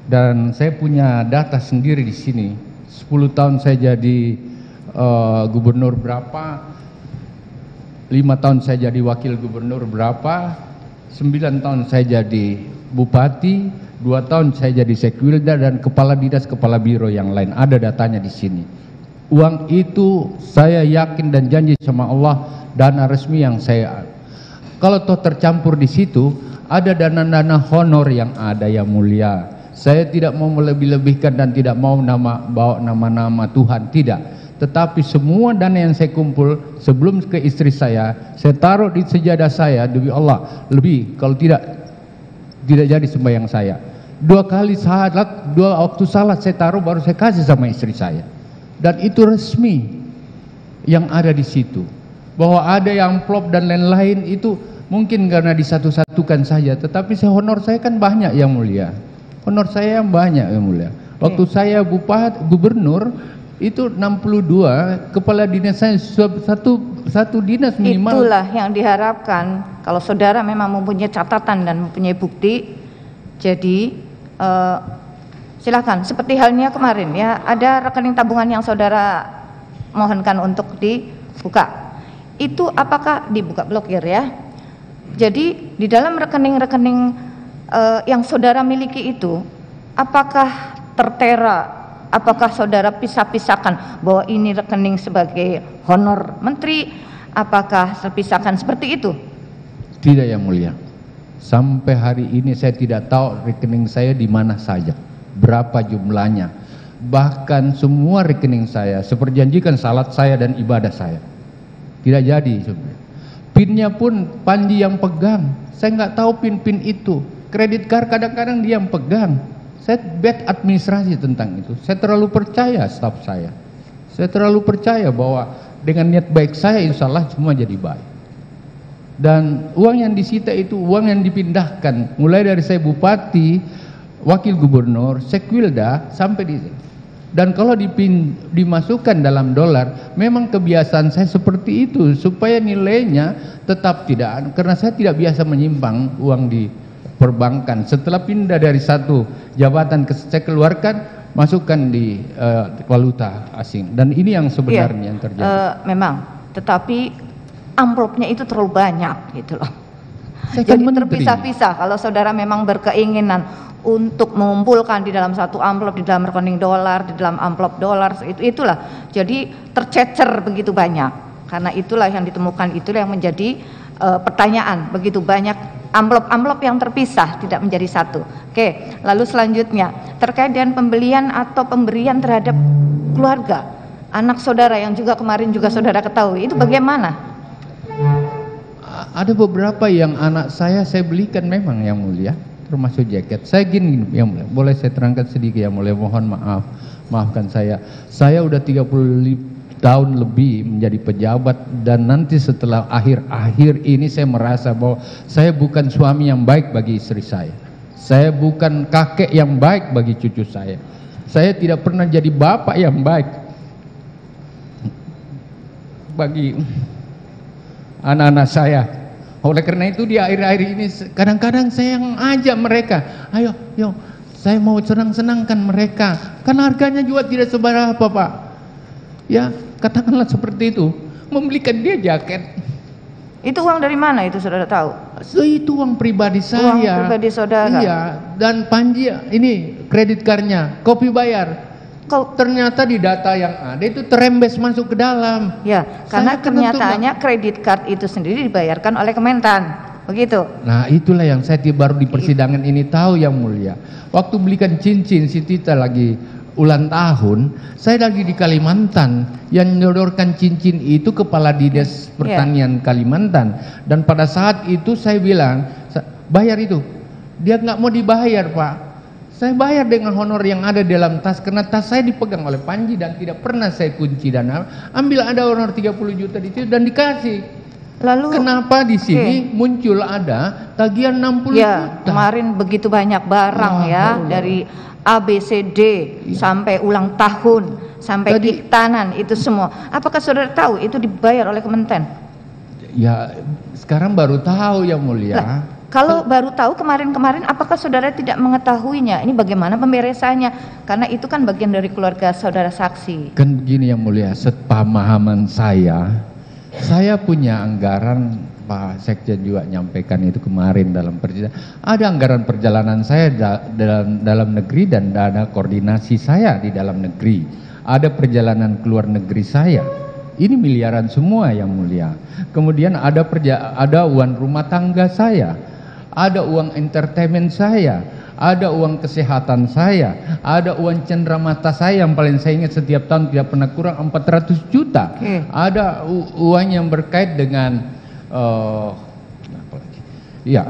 Speaker 2: Dan saya punya data sendiri di sini. 10 tahun saya jadi gubernur berapa, 5 tahun saya jadi wakil gubernur berapa, 9 tahun saya jadi bupati, 2 tahun saya jadi Sekwilda dan kepala dinas, kepala biro yang lain. Ada datanya di sini. Uang itu saya yakin dan janji sama Allah dana resmi yang saya. Kalau toh tercampur di situ ada dana-dana honor yang ada, Yang Mulia. Saya tidak mau melebih-lebihkan dan tidak mau bawa nama-nama Tuhan, tidak. Tetapi semua dana yang saya kumpul sebelum ke istri saya taruh di sejadah saya demi Allah. Lebih kalau tidak jadi sembahyang saya. 2 kali salat, 2 waktu salat saya taruh baru saya kasih sama istri saya. Dan itu resmi yang ada di situ. Bahwa ada yang amplop dan lain-lain itu mungkin karena disatu-satukan saja. Tetapi honor saya kan banyak, Yang Mulia. Honor saya yang banyak, Yang Mulia. Waktu saya bupati, gubernur itu 62, kepala dinas saya satu dinas minimal.
Speaker 3: Itulah yang diharapkan. Kalau saudara memang mempunyai catatan dan mempunyai bukti, jadi silakan. Seperti halnya kemarin ya, ada rekening tabungan yang saudara mohonkan untuk dibuka. Itu apakah dibuka blokir ya? Jadi di dalam rekening-rekening yang saudara miliki itu, apakah tertera? Apakah saudara pisah-pisahkan bahwa ini rekening sebagai honor menteri? Apakah terpisahkan seperti itu?
Speaker 2: Tidak, Yang Mulia. Sampai hari ini saya tidak tahu rekening saya di mana saja. Berapa jumlahnya, bahkan semua rekening saya seperjanjikan salat saya dan ibadah saya tidak jadi sebenarnya. PIN-nya pun Panji yang pegang, saya nggak tahu PIN itu. Kredit card kadang-kadang dia yang pegang. Saya bad administrasi tentang itu. Saya terlalu percaya staf saya terlalu percaya bahwa dengan niat baik saya insya Allah semua jadi baik. Dan uang yang disita itu uang yang dipindahkan mulai dari saya bupati, wakil gubernur, Sekwilda sampai di. Dan kalau dimasukkan dalam dolar, memang kebiasaan saya seperti itu supaya nilainya tetap tidak, karena saya tidak biasa menyimpang uang di perbankan. Setelah pindah dari satu jabatan saya keluarkan, masukkan di valuta asing, dan ini yang sebenarnya yang terjadi.
Speaker 3: Memang, tetapi amplopnya itu terlalu banyak gitu loh.
Speaker 2: Jadi
Speaker 3: terpisah-pisah. Kalau saudara memang berkeinginan untuk mengumpulkan di dalam satu amplop, di dalam rekening dolar, di dalam amplop dolar, itulah. Jadi tercecer begitu banyak. Karena itulah yang ditemukan, itulah yang menjadi pertanyaan. Begitu banyak amplop-amplop yang terpisah, tidak menjadi satu. Oke, lalu selanjutnya terkait dengan pembelian atau pemberian terhadap keluarga, anak saudara yang juga kemarin juga saudara ketahui, itu bagaimana?
Speaker 2: Ada beberapa yang anak saya belikan memang, yang mulia, termasuk jaket. Saya gini, yang mulia, boleh saya terangkan sedikit, yang mulia, mohon maaf, maafkan saya. Saya udah 30 tahun lebih menjadi pejabat, dan nanti setelah akhir ini saya merasa bahwa saya bukan suami yang baik bagi istri saya. Saya bukan kakek yang baik bagi cucu saya. Saya tidak pernah jadi bapak yang baik bagi anak-anak saya. Oleh karena itu di akhir-akhir ini kadang-kadang saya yang ajak mereka, ayo, saya mau senang-senangkan mereka, kan harganya juga tidak seberapa, Pak. Ya, katakanlah seperti itu, membelikan dia jaket.
Speaker 3: Itu uang dari mana itu saudara tahu?
Speaker 2: Itu uang pribadi saya.
Speaker 3: Uang pribadi saudara.
Speaker 2: Iya, dan Panji ini kredit cardnya, kopi bayar. Ternyata di data yang ada itu terembes masuk ke dalam.
Speaker 3: Ya, karena kenyataannya kredit card itu sendiri dibayarkan oleh Kementan, begitu.
Speaker 2: Nah, itulah yang saya baru di persidangan ini tahu, yang mulia. Waktu belikan cincin si Tita lagi ulang tahun, saya lagi di Kalimantan, yang menyodorkan cincin itu kepala dinas pertanian Kalimantan, dan pada saat itu saya bilang bayar itu, dia nggak mau dibayar, Pak. Saya bayar dengan honor yang ada dalam tas, karena tas saya dipegang oleh Panji dan tidak pernah saya kunci, dan ambil ada honor 30 juta di situ dan dikasih. Lalu kenapa di sini muncul ada tagihan 60 juta?
Speaker 3: Kemarin begitu banyak barang dari ABCD sampai ulang tahun, sampai kitanan, itu semua. Apakah saudara tahu itu dibayar oleh Kementan?
Speaker 2: Ya, sekarang baru tahu, yang mulia.
Speaker 3: Kalau baru tahu kemarin-kemarin, apakah saudara tidak mengetahuinya? Ini bagaimana pemberesannya? Karena itu kan bagian dari keluarga saudara saksi.
Speaker 2: Kan begini, yang mulia, sepemahaman saya punya anggaran, Pak Sekjen juga nyampaikan itu kemarin dalam persidangan. Ada anggaran perjalanan saya dalam negeri dan dana koordinasi saya di dalam negeri. Ada perjalanan keluar negeri saya. Ini miliaran semua, yang mulia. Kemudian ada uang rumah tangga saya, ada uang entertainment saya, ada uang kesehatan saya, ada uang cenderamata saya yang paling saya ingat setiap tahun tidak pernah kurang 400 juta. Ada uang yang berkait dengan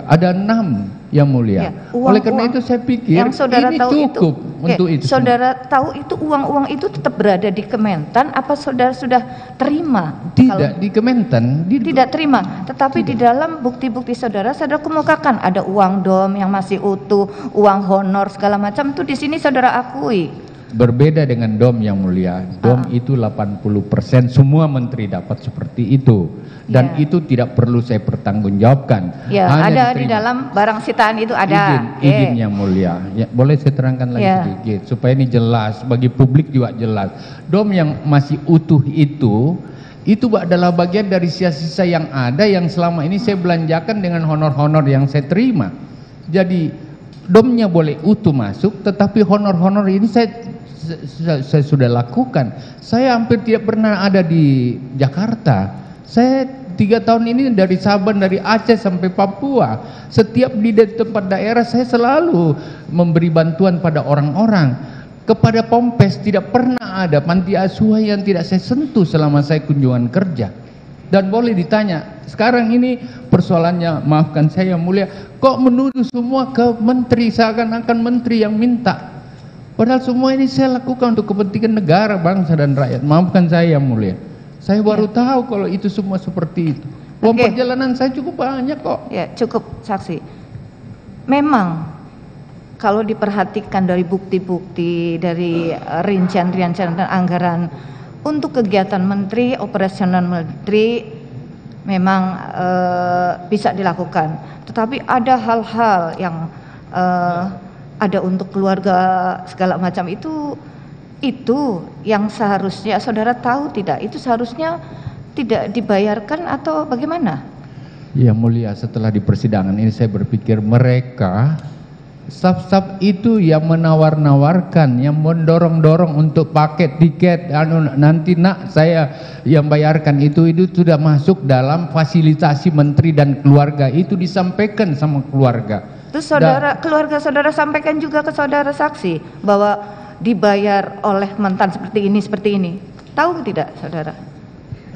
Speaker 2: ada 6, yang mulia. Oleh karena itu saya pikir
Speaker 3: yang saudara
Speaker 2: ini
Speaker 3: tahu
Speaker 2: cukup untuk itu.
Speaker 3: Saudara tahu itu uang-uang itu tetap berada di Kementan, apa saudara sudah terima?
Speaker 2: Tidak, di Kementan.
Speaker 3: Tidak terima, tetapi di dalam bukti-bukti saudara kemukakan ada uang dom yang masih utuh, uang honor segala macam, itu di sini saudara akui.
Speaker 2: Berbeda dengan dom, yang mulia. Dom itu 80% semua menteri dapat seperti itu, dan itu tidak perlu saya pertanggungjawabkan.
Speaker 3: Ada di dalam barang sitaan itu ada.
Speaker 2: Izin yang mulia. Ya, boleh saya terangkan lagi sedikit supaya ini jelas bagi publik juga jelas. Dom yang masih utuh itu adalah bagian dari sisa-sisa yang ada yang selama ini saya belanjakan dengan honor-honor yang saya terima. Jadi domnya boleh utuh masuk, tetapi honor-honor ini saya sudah lakukan. Saya hampir tidak pernah ada di Jakarta. Saya 3 tahun ini dari Sabang, dari Aceh sampai Papua. Setiap di tempat daerah saya selalu memberi bantuan pada orang-orang. Kepada Pompes tidak pernah ada panti asuhan yang tidak saya sentuh selama saya kunjungan kerja. Dan boleh ditanya, sekarang ini persoalannya, maafkan saya, yang mulia, kok menuduh semua ke menteri, seakan-akan menteri yang minta. Padahal semua ini saya lakukan untuk kepentingan negara, bangsa dan rakyat. Maafkan saya, yang mulia. Saya baru tahu kalau itu semua seperti itu. Uang perjalanan saya cukup banyak kok.
Speaker 3: Ya, cukup, saksi. Memang kalau diperhatikan dari bukti-bukti, dari rincian-rincian dan anggaran untuk kegiatan menteri, operasional menteri, memang bisa dilakukan. Tetapi ada hal-hal yang ada untuk keluarga segala macam itu yang seharusnya saudara tahu tidak? Itu seharusnya tidak dibayarkan atau bagaimana?
Speaker 2: Ya mulia, setelah di persidangan ini saya berpikir mereka staf-staf itu yang menawar-nawarkan, yang mendorong-dorong untuk paket tiket, nanti nak saya yang bayarkan itu sudah masuk dalam fasilitasi menteri dan keluarga, itu disampaikan sama keluarga.
Speaker 3: Terus keluarga saudara sampaikan juga ke saudara saksi bahwa dibayar oleh mantan seperti ini. Tahu tidak saudara?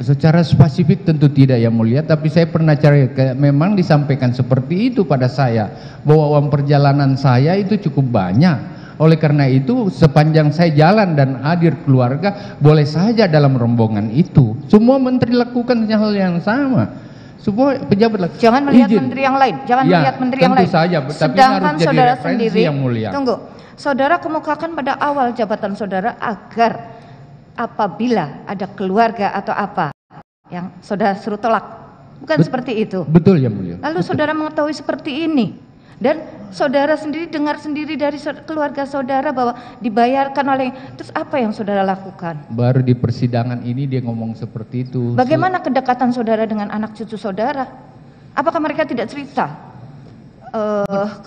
Speaker 2: Secara spesifik tentu tidak ya mulia, tapi saya pernah cari, memang disampaikan seperti itu pada saya, bahwa uang perjalanan saya itu cukup banyak. Oleh karena itu sepanjang saya jalan dan hadir keluarga, boleh saja dalam rombongan itu. Semua menteri lakukan hal yang sama. Semua pejabat
Speaker 3: jangan melihat menteri yang lain, melihat menteri yang lain.
Speaker 2: Saja,
Speaker 3: sedangkan
Speaker 2: tapi
Speaker 3: saudara sendiri,
Speaker 2: yang mulia.
Speaker 3: Tunggu, saudara kemukakan pada awal jabatan saudara agar apabila ada keluarga atau apa yang saudara suruh tolak, bukan seperti itu?
Speaker 2: Betul ya mulia.
Speaker 3: Lalu saudara mengetahui seperti ini dan saudara sendiri dengar sendiri dari keluarga saudara bahwa dibayarkan oleh, terus apa yang saudara lakukan?
Speaker 2: Baru di persidangan ini dia ngomong seperti itu.
Speaker 3: Bagaimana kedekatan saudara dengan anak cucu saudara? Apakah mereka tidak cerita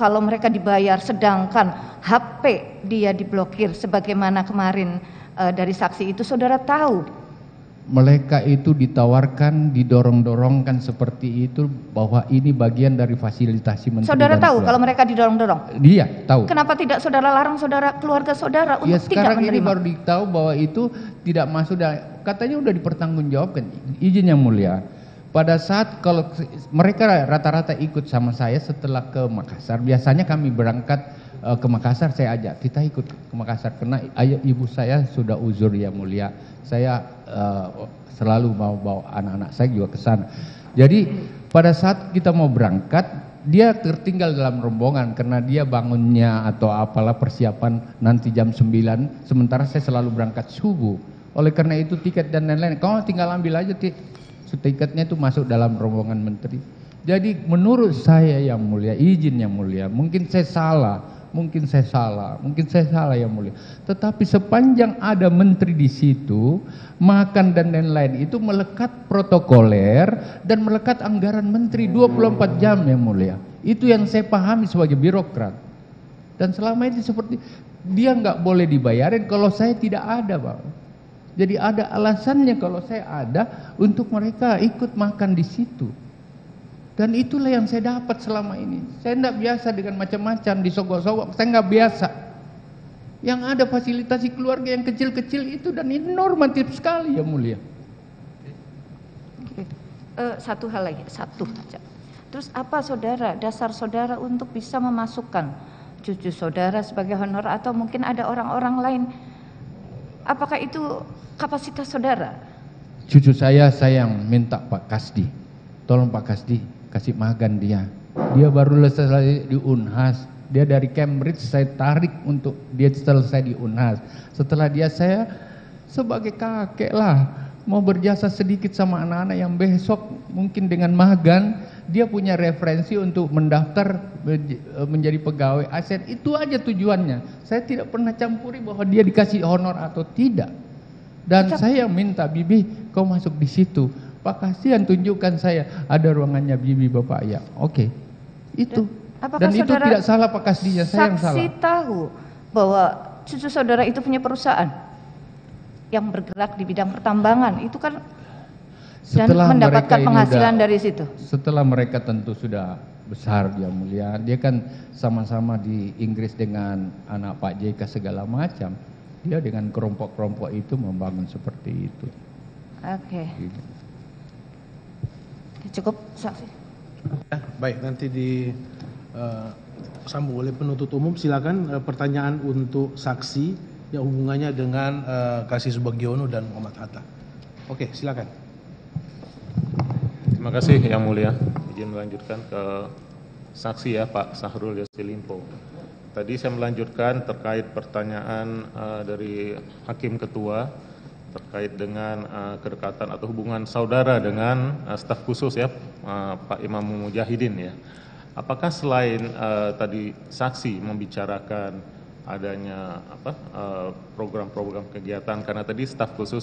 Speaker 3: kalau mereka dibayar sedangkan HP dia diblokir sebagaimana kemarin dari saksi itu saudara tahu?
Speaker 2: Mereka itu ditawarkan, didorong-dorongkan seperti itu, bahwa ini bagian dari fasilitasi menteri.
Speaker 3: Saudara tahu kalau mereka didorong-dorong?
Speaker 2: Dia tahu.
Speaker 3: Kenapa tidak saudara larang keluarga saudara untuk tidak menerima?
Speaker 2: Sekarang ini baru ditahu bahwa itu tidak masuk, katanya udah dipertanggungjawabkan. Izin yang mulia, pada saat kalau mereka rata-rata ikut sama saya setelah ke Makassar, biasanya kami berangkat ke Makassar, saya ajak kita ikut ke Makassar karena ibu saya sudah uzur ya mulia. Saya selalu mau bawa anak-anak saya juga ke sana. Jadi pada saat kita mau berangkat, dia tertinggal dalam rombongan karena dia bangunnya atau apalah persiapan nanti jam 9, sementara saya selalu berangkat subuh. Oleh karena itu tiket dan lain-lain, kau tinggal ambil aja tiketnya itu masuk dalam rombongan menteri. Jadi menurut saya yang mulia, izin yang mulia, mungkin saya salah yang mulia. Tetapi sepanjang ada menteri di situ, makan dan lain-lain itu melekat protokoler dan melekat anggaran menteri 24 jam yang mulia. Itu yang saya pahami sebagai birokrat. Dan selama ini seperti dia nggak boleh dibayarin kalau saya tidak ada, Pak. Jadi ada alasannya kalau saya ada untuk mereka ikut makan di situ. Dan itulah yang saya dapat selama ini. Saya tidak biasa dengan macam-macam disogok-sogok, saya nggak biasa. Yang ada fasilitasi keluarga yang kecil-kecil itu, dan ini normatif sekali ya mulia.
Speaker 3: Satu hal lagi, satu saja. Terus apa saudara, dasar saudara untuk bisa memasukkan cucu saudara sebagai honor atau mungkin ada orang-orang lain? Apakah itu kapasitas saudara?
Speaker 2: Cucu saya yang minta Pak Kasdi, tolong Pak Kasdi kasih magan dia baru selesai di Unhas, dia dari Cambridge saya tarik untuk dia selesai di Unhas. Setelah dia, saya sebagai kakek lah mau berjasa sedikit sama anak-anak yang besok mungkin dengan magan dia punya referensi untuk mendaftar menjadi pegawai ASN. Itu aja tujuannya. Saya tidak pernah campuri bahwa dia dikasih honor atau tidak. Dan saya minta, Bibi kau masuk di situ, Pak kasihan tunjukkan saya ada ruangannya Bibi Bapak ya. Oke. Itu. Dan itu tidak salah Pak Kasdinya, saya yang salah.
Speaker 3: Saksi tahu bahwa cucu saudara itu punya perusahaan yang bergerak di bidang pertambangan, itu kan setelah dan mendapatkan penghasilan dari situ. Setelah
Speaker 2: mereka tentu sudah besar dia mulia, dia kan sama-sama di Inggris dengan anak Pak JK segala macam. Dia dengan kelompok-kelompok itu membangun seperti itu.
Speaker 3: Oke. Cukup saksi.
Speaker 1: Baik, nanti sambung oleh penuntut umum. Silakan pertanyaan untuk saksi yang hubungannya dengan Kasih Subagiono dan Muhammad Hatta. Oke, silakan.
Speaker 4: Terima kasih yang mulia. Izin melanjutkan ke saksi ya Pak Sahrul Yassin Limpo. Tadi saya melanjutkan terkait pertanyaan dari Hakim Ketua terkait dengan kedekatan atau hubungan saudara dengan staf khusus ya, Pak Imam Mujahidin ya. Apakah selain tadi saksi membicarakan adanya program-program kegiatan, karena tadi staf khusus